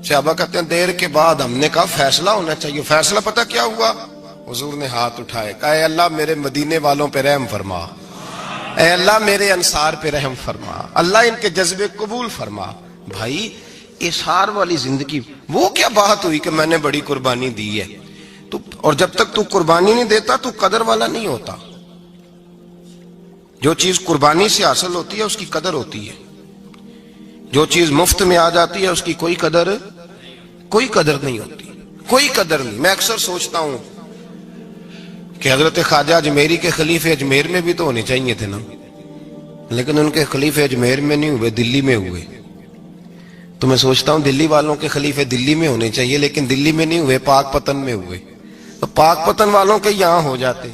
صحابہ کہتے ہیں دیر کے بعد ہم نے کہا فیصلہ ہونا چاہیے، فیصلہ پتہ کیا ہوا؟ حضور نے ہاتھ اٹھائے، کہا اے اللہ میرے مدینے والوں پہ رحم فرما، اے اللہ میرے انصار پہ رحم فرما، اللہ ان کے جذبے قبول فرما۔ بھائی اثار والی زندگی وہ کیا بات ہوئی کہ میں نے بڑی قربانی دی ہے، اور جب تک تو قربانی نہیں دیتا تو قدر والا نہیں ہوتا۔ جو چیز قربانی سے حاصل ہوتی ہے اس کی قدر ہوتی ہے، جو چیز مفت میں آ جاتی ہے اس کی کوئی قدر نہیں ہوتی، کوئی قدر نہیں۔ میں اکثر سوچتا ہوں کہ حضرت خواجہ اجمیری کے خلیفے اجمیر میں بھی تو ہونے چاہیے تھے نا، لیکن ان کے خلیفے اجمیر میں نہیں ہوئے، دلی میں ہوئے۔ تو میں سوچتا ہوں دلی والوں کے خلیفے دلی میں ہونے چاہیے، لیکن دلی میں نہیں ہوئے، پاک پتن میں ہوئے۔ تو پاک پتن والوں کے یہاں ہو جاتے،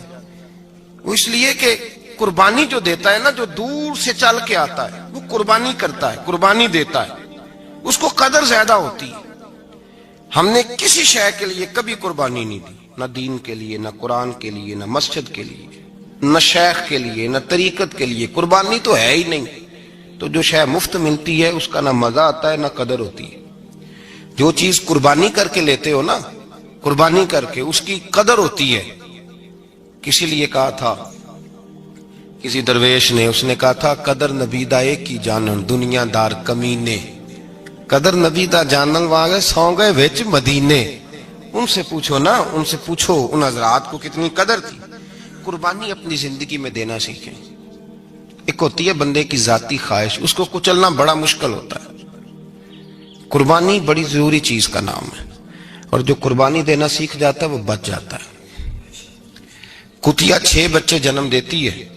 وہ اس لیے کہ قربانی جو دیتا ہے نا، جو دور سے چل کے آتا ہے وہ قربانی کرتا ہے، قربانی دیتا ہے، اس کو قدر زیادہ ہوتی ہے۔ ہم نے کسی شے کے لیے کبھی قربانی نہیں دی، نہ دین کے لیے، نہ قرآن کے لیے، نہ مسجد کے لیے، نہ شیخ کے لیے، نہ طریقت کے لیے، قربانی تو ہے ہی نہیں۔ تو جو شے مفت ملتی ہے اس کا نہ مزہ آتا ہے نہ قدر ہوتی ہے۔ جو چیز قربانی کر کے لیتے ہو نا، قربانی کر کے، اس کی قدر ہوتی ہے۔ کسی لیے کہا تھا کسی درویش نے، اس نے کہا تھا قدر نبی دا ایک کی جانن دنیا دار کمینے، قدر نبی دا جانن واگے سو گئے وچ مدینے۔ ان سے پوچھو نا، ان سے پوچھو ان حضرات کو کتنی قدر تھی۔ قربانی اپنی زندگی میں دینا سیکھیں۔ ایک ہوتی ہے بندے کی ذاتی خواہش، اس کو کچلنا بڑا مشکل ہوتا ہے۔ قربانی بڑی ضروری چیز کا نام ہے، اور جو قربانی دینا سیکھ جاتا ہے وہ بچ جاتا ہے۔ کتیا 6 بچے جنم دیتی ہے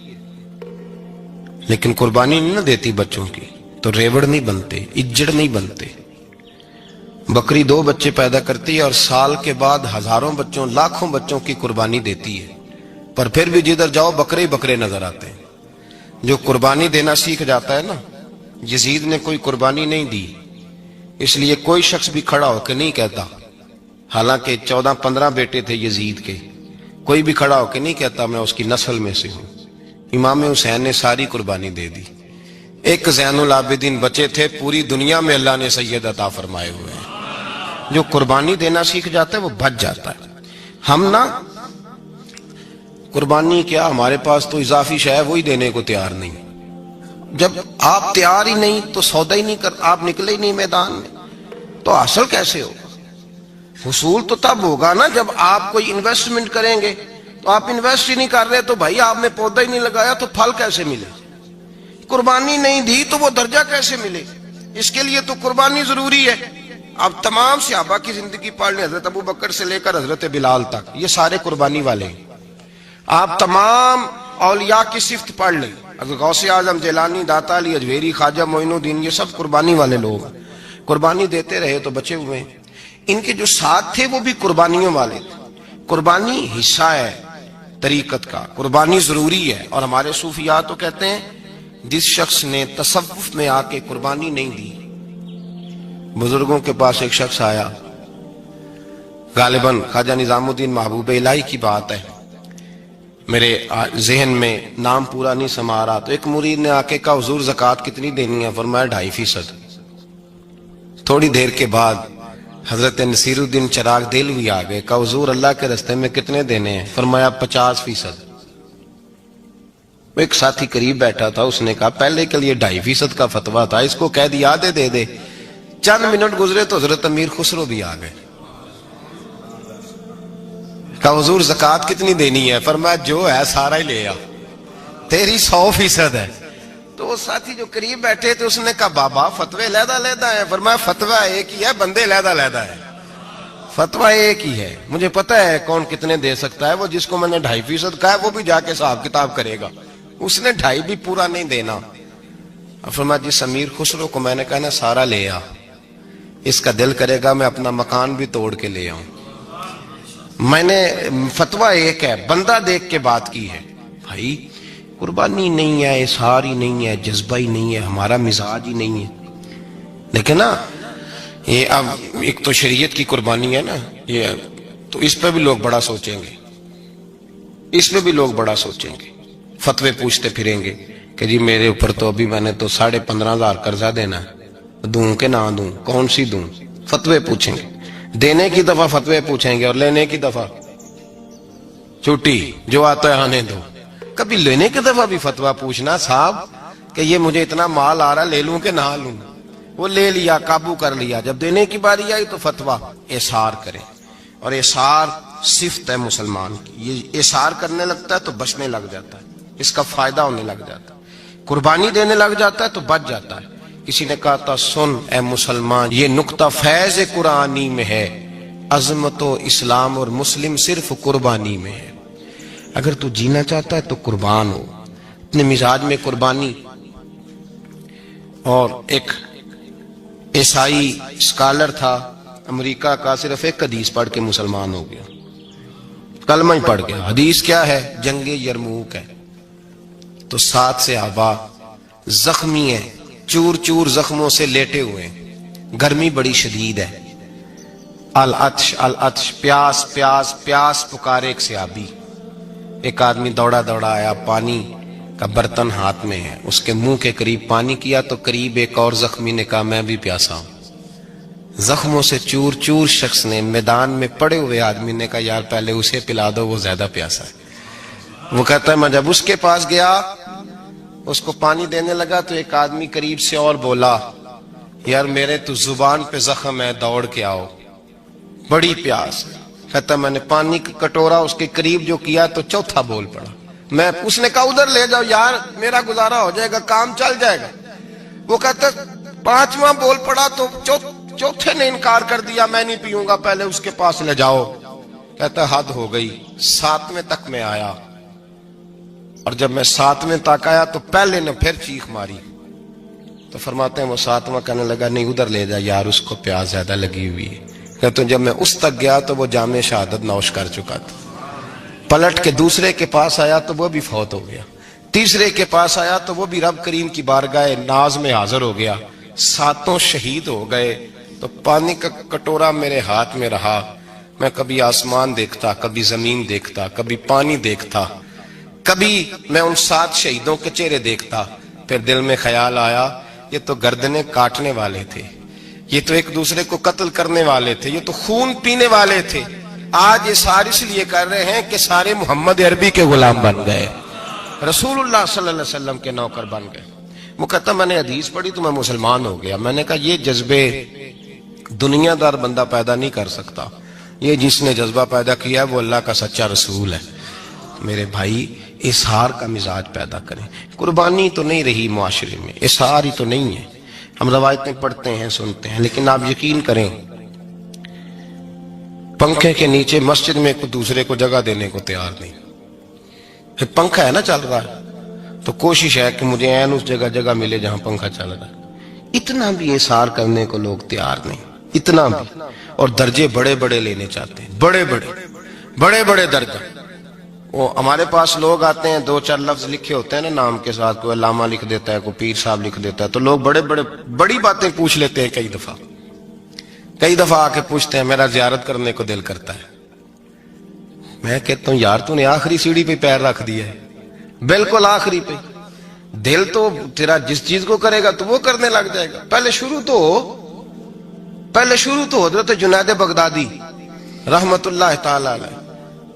لیکن قربانی نہیں نہ دیتی بچوں کی، تو ریوڑ نہیں بنتے، اجڑ نہیں بنتے۔ بکری 2 بچے پیدا کرتی ہے اور سال کے بعد ہزاروں بچوں، لاکھوں بچوں کی قربانی دیتی ہے، پر پھر بھی جدھر جاؤ بکرے ہی بکرے نظر آتے ہیں۔ جو قربانی دینا سیکھ جاتا ہے نا، یزید نے کوئی قربانی نہیں دی، اس لیے کوئی شخص بھی کھڑا ہو کے نہیں کہتا، حالانکہ 14-15 بیٹے تھے یزید کے، کوئی بھی کھڑا ہو کے نہیں کہتا میں اس کی نسل میں سے ہوں۔ امام حسین نے ساری قربانی دے دی۔ ایک زین العابدین بچے تھے، پوری دنیا میں اللہ نے سید عطا فرمائے ہوئے ہیں۔ جو قربانی دینا سیکھ جاتا ہے وہ بچ جاتا ہے۔ ہم نا قربانی کیا، ہمارے پاس تو اضافی شے ہے وہی دینے کو تیار نہیں۔ جب آپ تیار ہی نہیں تو سودا ہی نہیں کر، آپ نکلے ہی نہیں میدان میں، تو حاصل کیسے ہوگا؟ حصول تو تب ہوگا نا جب آپ کوئی انویسٹمنٹ کریں گے۔ تو آپ انویسٹ ہی نہیں کر رہے تو بھائی آپ نے پودا ہی نہیں لگایا تو پھل کیسے ملے؟ قربانی نہیں دی تو وہ درجہ کیسے ملے؟ اس کے لیے تو قربانی ضروری ہے۔ اب تمام صحابہ کی زندگی پڑھ لیں، حضرت ابو بکر سے لے کر حضرت بلال تک، یہ سارے قربانی والے ہیں۔ آپ تمام اولیاء کی صفت پڑھ لیں، حضرت غوث اعظم، جیلانی، داتا علی اجمیری، خواجہ معین الدین، یہ سب قربانی والے لوگ ہیں۔ قربانی دیتے رہے تو بچے ہوئے۔ ان کے جو ساتھ تھے وہ بھی قربانیوں والے تھے۔ قربانی حصہ ہے طریقت کا، قربانی ضروری ہے۔ اور ہمارے صوفیاء تو کہتے ہیں جس شخص نے تصوف میں آ کے قربانی نہیں دی، بزرگوں کے پاس ایک شخص آیا، غالباً خواجہ نظام الدین محبوب الہی کی بات ہے، میرے ذہن میں نام پورا نہیں سما رہا، تو ایک مرید نے آ کے کہا حضور زکوٰۃ کتنی دینی ہے؟ فرمایا 2.5%۔ تھوڑی دیر کے بعد حضرت نصیر الدین چراغ دہلوی آ گئے، کہا حضور اللہ کے رستے میں کتنے دینے ہیں؟ فرمایا 50%۔ ایک ساتھی قریب بیٹھا تھا، اس نے کہا پہلے کے لیے 2.5% کا فتویٰ تھا، اس کو کہہ دیا دے دے۔ چند منٹ گزرے تو حضرت امیر خسرو بھی آ گئے، کہا حضور زکوٰۃ کتنی دینی ہے؟ فرمایا جو ہے سارا ہی لے آ، تیری 100% ہے۔ تو وہ ساتھی جو قریب بیٹھے تھے اس نے کہا بابا فتوے علیحدہ علیحدہ ہیں۔ فرمایا فتویٰ ایک ہی ہے، بندے علیحدہ علیحدہ ہیں۔ فتویٰ ایک ہی ہے. مجھے پتا ہے کون کتنے دے سکتا ہے. وہ جس کو میں نے 2.5% کہا ہے وہ بھی جا کے حساب کتاب کرے گا. اس نے 2.5 بھی پورا نہیں دینا. فرمایا جس امیر خسرو کو میں نے کہا نا سارا لے آ, اس کا دل کرے گا میں اپنا مکان بھی توڑ کے لے آؤں. میں نے فتویٰ ایک ہے, بندہ دیکھ کے بات کی ہے. بھائی قربانی نہیں ہے, اظہار ہی نہیں ہے, جذبہ ہی نہیں ہے, ہمارا مزاج ہی نہیں ہے. لیکن نا یہ اب ایک تو شریعت کی قربانی ہے نا یہ, تو اس پہ بھی لوگ بڑا سوچیں گے, اس پہ بھی لوگ بڑا سوچیں گے. فتوے پوچھتے پھریں گے کہ جی میرے اوپر تو ابھی میں نے تو 15,500 قرضہ دینا ہے, دوں کہ نہ دوں, کون سی دوں. فتوے پوچھیں گے. دینے کی دفعہ فتوے پوچھیں گے اور لینے کی دفعہ چھٹی, جو آتا ہے آنے دو. کبھی لینے کی دفعہ بھی فتویٰ پوچھنا صاحب کہ یہ مجھے اتنا مال آ رہا لے لوں کہ نہ لوں. وہ لے لیا, قابو کر لیا. جب دینے کی باری آئی تو فتویٰ احصار کرے. اور احصار صفت ہے مسلمان کی. یہ احصار کرنے لگتا ہے تو بچنے لگ جاتا ہے, اس کا فائدہ ہونے لگ جاتا ہے. قربانی دینے لگ جاتا ہے تو بچ جاتا ہے. کسی نے کہا تھا سن اے مسلمان, یہ نقطہ فیض قرآنی میں ہے, عظمت و اسلام اور مسلم صرف قربانی میں ہے. اگر تو جینا چاہتا ہے تو قربان ہو. اپنے مزاج میں قربانی. اور ایک عیسائی اسکالر تھا امریکہ کا, صرف ایک حدیث پڑھ کے مسلمان ہو گیا, کلمہ ہی پڑھ گیا. حدیث کیا ہے؟ جنگ یرموک ہے. تو 7 صحابہ زخمی ہیں, چور چور زخموں سے لیٹے ہوئے ہیں, گرمی بڑی شدید ہے. العطش العطش, پیاس پیاس پیاس پکارے ایک صحابی. ایک آدمی دوڑا دوڑا آیا, پانی کا برتن ہاتھ میں ہے, اس کے منہ کے قریب پانی کیا تو قریب ایک اور زخمی نے کہا میں بھی پیاسا ہوں. زخموں سے چور چور شخص نے, میدان میں پڑے ہوئے آدمی نے کہا یار پہلے اسے پلا دو, وہ زیادہ پیاسا ہے. وہ کہتا ہے میں جب اس کے پاس گیا اس کو پانی دینے لگا تو ایک آدمی قریب سے اور بولا یار میرے تو زبان پہ زخم ہے, دوڑ کے آؤ, بڑی پیاس. کہتا میں نے پانی کا کٹورا اس کے قریب جو کیا تو چوتھا بول پڑا. میں اس نے کہا ادھر لے جاؤ یار میرا گزارا ہو جائے گا, کام چل جائے گا. وہ کہتا 5واں بول پڑا تو چوتھے نے انکار کر دیا, میں نہیں پیوں گا, پہلے اس کے پاس لے جاؤ. کہتا حد ہو گئی. 7ویں تک میں آیا, اور جب میں 7ویں تک آیا تو پہلے نے پھر چیخ ماری. تو فرماتے ہیں وہ 7واں کہنے لگا نہیں ادھر لے جا یار, اس کو پیاس زیادہ لگی ہوئی ہے. کہتے ہیں جب میں اس تک گیا تو وہ جام شہادت نوش کر چکا تھا. پلٹ کے دوسرے کے پاس آیا تو وہ بھی فوت ہو گیا. تیسرے کے پاس آیا تو وہ بھی رب کریم کی بارگاہ ناز میں حاضر ہو گیا. 7 شہید ہو گئے. تو پانی کا کٹورا میرے ہاتھ میں رہا. میں کبھی آسمان دیکھتا, کبھی زمین دیکھتا, کبھی پانی دیکھتا, کبھی میں ان 7 شہیدوں کے چہرے دیکھتا. پھر دل میں خیال آیا یہ تو گردنیں کاٹنے والے تھے, یہ تو ایک دوسرے کو قتل کرنے والے تھے, یہ تو خون پینے والے تھے. آج یہ سارے اس لیے کر رہے ہیں کہ سارے محمد عربی کے غلام بن گئے, رسول اللہ صلی اللہ علیہ وسلم کے نوکر بن گئے. وہ کہتا میں نے حدیث پڑھی تو میں مسلمان ہو گیا. میں نے کہا یہ جذبے دنیا دار بندہ پیدا نہیں کر سکتا, یہ جس نے جذبہ پیدا کیا ہے وہ اللہ کا سچا رسول ہے. میرے بھائی اظہار کا مزاج پیدا کریں. قربانی تو نہیں رہی معاشرے میں, اظہار ہی تو نہیں ہے. ہم روایتیں پڑھتے ہیں سنتے ہیں, لیکن آپ یقین کریں پنکھے کے نیچے مسجد میں ایک دوسرے کو جگہ دینے کو تیار نہیں. پنکھا ہے نا چل رہا ہے تو کوشش ہے کہ مجھے عین اس جگہ ملے جہاں پنکھا چل رہا ہے. اتنا بھی اظہار کرنے کو لوگ تیار نہیں, اتنا بھی. اور درجے بڑے بڑے لینے چاہتے ہیں, بڑے بڑے درجے. وہ ہمارے پاس لوگ آتے ہیں 2-4 لفظ لکھے ہوتے ہیں نا نام کے ساتھ, کوئی علامہ لکھ دیتا ہے, کوئی پیر صاحب لکھ دیتا ہے, تو لوگ بڑی باتیں پوچھ لیتے ہیں. کئی دفعہ آ کے پوچھتے ہیں میرا زیارت کرنے کو دل کرتا ہے. میں کہتا ہوں یار تو نے آخری سیڑھی پہ پیر رکھ دیا ہے, بالکل آخری پہ. دل تو تیرا جس چیز کو کرے گا تو وہ کرنے لگ جائے گا. پہلے شروع تو حضرت جنید بغدادی رحمت اللہ تعالی علیہ,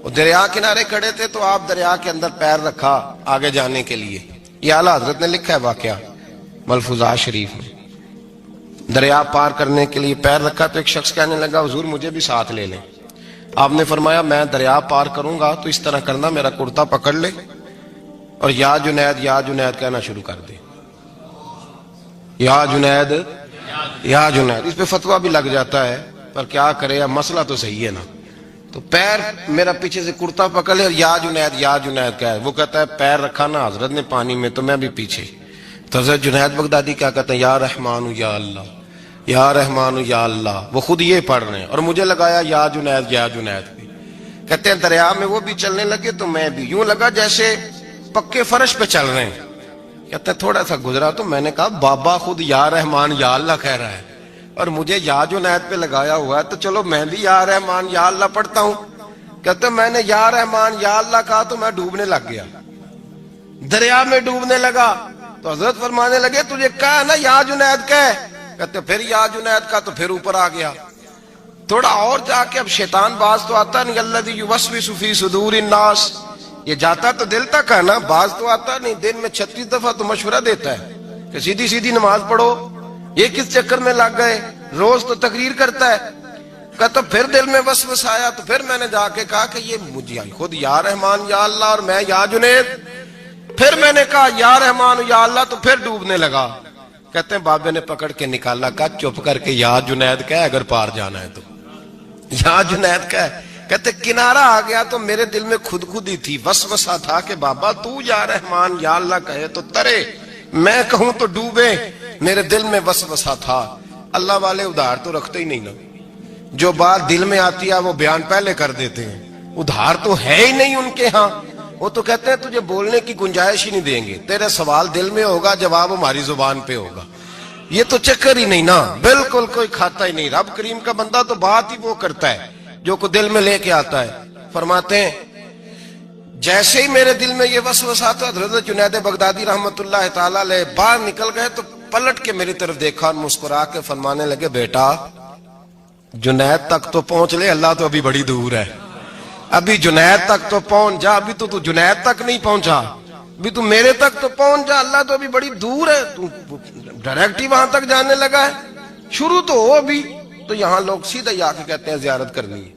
وہ دریا کنارے کھڑے تھے تو آپ دریا کے اندر پیر رکھا آگے جانے کے لیے. یہ اعلیٰ حضرت نے لکھا ہے واقعہ ملفوظات شریف میں. دریا پار کرنے کے لیے پیر رکھا تو ایک شخص کہنے لگا حضور مجھے بھی ساتھ لے لیں. آپ نے فرمایا میں دریا پار کروں گا تو اس طرح کرنا, میرا کرتا پکڑ لے اور یا جنید کہنا شروع کر دے. یا جنید. اس پہ فتویٰ بھی لگ جاتا ہے پر کیا کرے، اب مسئلہ تو صحیح ہے نا. تو پیر میرا پیچھے سے کرتا پکڑ لے اور یا جنید کہا ہے. وہ کہتا ہے پیر رکھا نا حضرت نے پانی میں تو میں بھی پیچھے. تو حضرت جنید بغدادی کیا کہتے ہیں، یا رحمان یا اللہ، یا رحمان یا اللہ. وہ خود یہ پڑھ رہے ہیں اور مجھے لگایا یا جنید. کہتے ہیں دریا میں وہ بھی چلنے لگے تو میں بھی، یوں لگا جیسے پکے فرش پہ چل رہے ہیں. کہتے ہیں تھوڑا سا گزرا تو میں نے کہا بابا خود یا رحمان یا اللہ کہہ رہا ہے اور مجھے یا جنید پہ لگایا ہوا ہے، تو چلو میں بھی یا رحمان یا اللہ پڑھتا ہوں. کہتے ہیں میں نے یا رحمان یا اللہ کہا تو میں ڈوبنے لگ گیا، دریا میں ڈوبنے لگا. تو حضرت فرمانے لگے تجھے کہا نا یا جنید کہہ. کہتے پھر یا جنید کا تو پھر اوپر آ گیا. تھوڑا اور جا کے اب شیطان باز تو آتا نہیں، الذی یوسوس فی صدور الناس، یہ جاتا تو دل تک ہے نا، باز تو آتا نہیں. دن میں 36 دفعہ تو مشورہ دیتا ہے کہ سیدھی نماز پڑھو، یہ کس چکر میں لگ گئے، روز تو تقریر کرتا ہے. کہتا پھر دل میں وسوسہ آیا تو پھر میں نے جا کے کہا کہ یہ مجھے خود یا رحمان یا اللہ اور میں یا جنید. پھر میں نے کہا یا رحمان یا اللہ تو پھر ڈوبنے لگا. کہتے ہیں بابے نے پکڑ کے نکالا، کہا چپ کر کے یا جنید کہہ اگر پار جانا ہے تو یا جنید کہہ. کہتے کنارہ آ گیا تو میرے دل میں خود ہی تھی، وسوسہ تھا کہ بابا تو یا رحمان یا اللہ کہے تو ترے، میں کہوں تو ڈوبے. میرے دل میں وسوسہ تھا. اللہ والے ادھار تو رکھتے ہی نہیں نا، جو بات دل میں آتی ہے وہ بیان پہلے کر دیتے ہیں. ادھار تو ہے ہی نہیں ان کے ہاں. وہ تو کہتے ہیں تجھے بولنے کی گنجائش ہی نہیں دیں گے، تیرے سوال دل میں ہوگا جواب ہماری زبان پہ ہوگا. یہ تو چکر ہی نہیں نا، بالکل کوئی کھاتا ہی نہیں. رب کریم کا بندہ تو بات ہی وہ کرتا ہے جو کو دل میں لے کے آتا ہے. فرماتے ہیں جیسے ہی میرے دل میں یہ وسوسہ تھا، حضرت جنید بغدادی رحمت اللہ تعالی علیہ باہر نکل گئے تو پلٹ کے میری طرف دیکھا اور مسکرا کے فرمانے لگے بیٹا جنید تک تو پہنچ لے، اللہ تو ابھی بڑی دور ہے. ابھی جنید تک تو پہنچ جا، ابھی تو جنید تک نہیں پہنچا، ابھی تو میرے تک تو پہنچ جا، اللہ تو ابھی بڑی دور ہے. تو ڈائریکٹ ہی وہاں تک جانے لگا ہے، شروع تو ہو ابھی. تو یہاں لوگ سیدھا ہی آ کے کہتے ہیں زیارت کرنی ہے.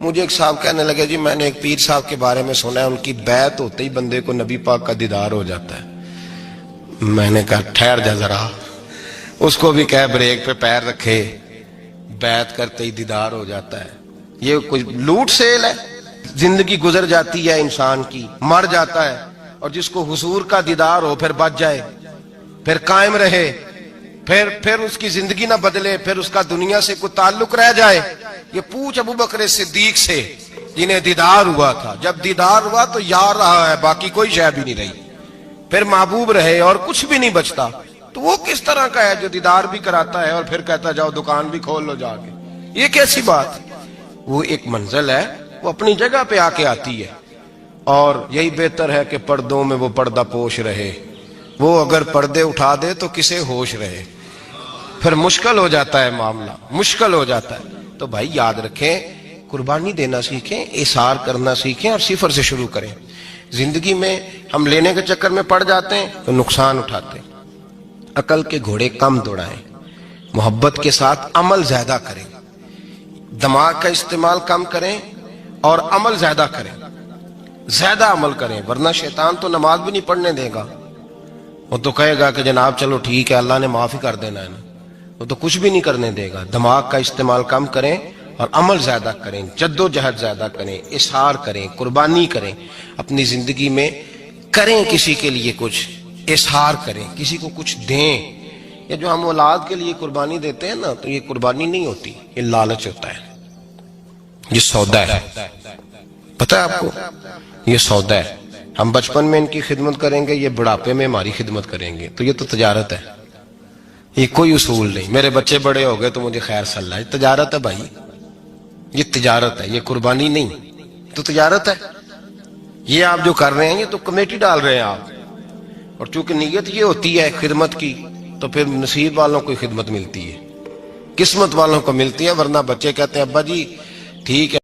مجھے ایک صاحب کہنے لگے جی میں نے ایک پیر صاحب کے بارے میں سنا ہے ان کی بیعت ہوتے ہی بندے کو نبی پاک کا دیدار ہو جاتا ہے. میں نے کہا ٹھہر جا ذرا، اس کو بھی کہہ بریک پہ پیر رکھے، بیعت کرتے ہی دیدار ہو جاتا ہے. یہ کوئی لوٹ سیل ہے؟ زندگی گزر جاتی ہے انسان کی، مر جاتا ہے، اور جس کو حضور کا دیدار ہو پھر بچ جائے، پھر قائم رہے، پھر اس کی زندگی نہ بدلے، پھر اس کا دنیا سے کوئی تعلق رہ جائے. یہ پوچھ ابو بکر صدیق سے جنہیں دیدار ہوا تھا. جب دیدار ہوا تو یار رہا ہے، باقی کوئی شے بھی نہیں رہی، پھر محبوب رہے اور کچھ بھی نہیں بچتا. تو وہ کس طرح کا ہے جو دیدار بھی کراتا ہے اور پھر کہتا جاؤ دکان بھی کھول لو جا کے؟ یہ کیسی بات؟ وہ ایک منزل ہے، وہ اپنی جگہ پہ آ کے آتی ہے. اور یہی بہتر ہے کہ پردوں میں وہ پردہ پوش رہے. وہ اگر پردے اٹھا دے تو کسے ہوش رہے، پھر مشکل ہو جاتا ہے معاملہ، مشکل ہو جاتا ہے. تو بھائی یاد رکھیں، قربانی دینا سیکھیں، اثار کرنا سیکھیں اور صفر سے شروع کریں. زندگی میں ہم لینے کے چکر میں پڑ جاتے ہیں تو نقصان اٹھاتے ہیں. عقل کے گھوڑے کم دوڑائیں، محبت کے ساتھ عمل زیادہ کریں، دماغ کا استعمال کم کریں اور عمل زیادہ کریں، زیادہ عمل کریں. ورنہ شیطان تو نماز بھی نہیں پڑھنے دے گا. وہ تو کہے گا کہ جناب چلو ٹھیک ہے اللہ نے معاف ہی کر دینا ہے نا. وہ تو کچھ بھی نہیں کرنے دے گا. دماغ کا استعمال کم کریں اور عمل زیادہ کریں، جد و جہد زیادہ کریں، اظہار کریں، قربانی کریں. اپنی زندگی میں کریں، کسی کے لیے کچھ اظہار کریں، کسی کو کچھ دیں. یہ جو ہم اولاد کے لیے قربانی دیتے ہیں نا، تو یہ قربانی نہیں ہوتی، یہ لالچ ہوتا ہے، یہ سودا ہے. پتہ ہے آپ کو، یہ سودا ہے. ہم بچپن میں ان کی خدمت کریں گے، یہ بڑھاپے میں ہماری خدمت کریں گے. تو یہ تو تجارت ہے، یہ کوئی اصول نہیں. میرے بچے بڑے ہو گئے تو مجھے خیر صلی اللہ، یہ تجارت ہے بھائی، یہ تجارت ہے، یہ قربانی نہیں. تو تجارت ہے. یہ آپ جو کر رہے ہیں یہ تو کمیٹی ڈال رہے ہیں آپ، اور چونکہ نیت یہ ہوتی ہے خدمت کی تو پھر نصیب والوں کو خدمت ملتی ہے، قسمت والوں کو ملتی ہے. ورنہ بچے کہتے ہیں ابا جی ٹھیک ہے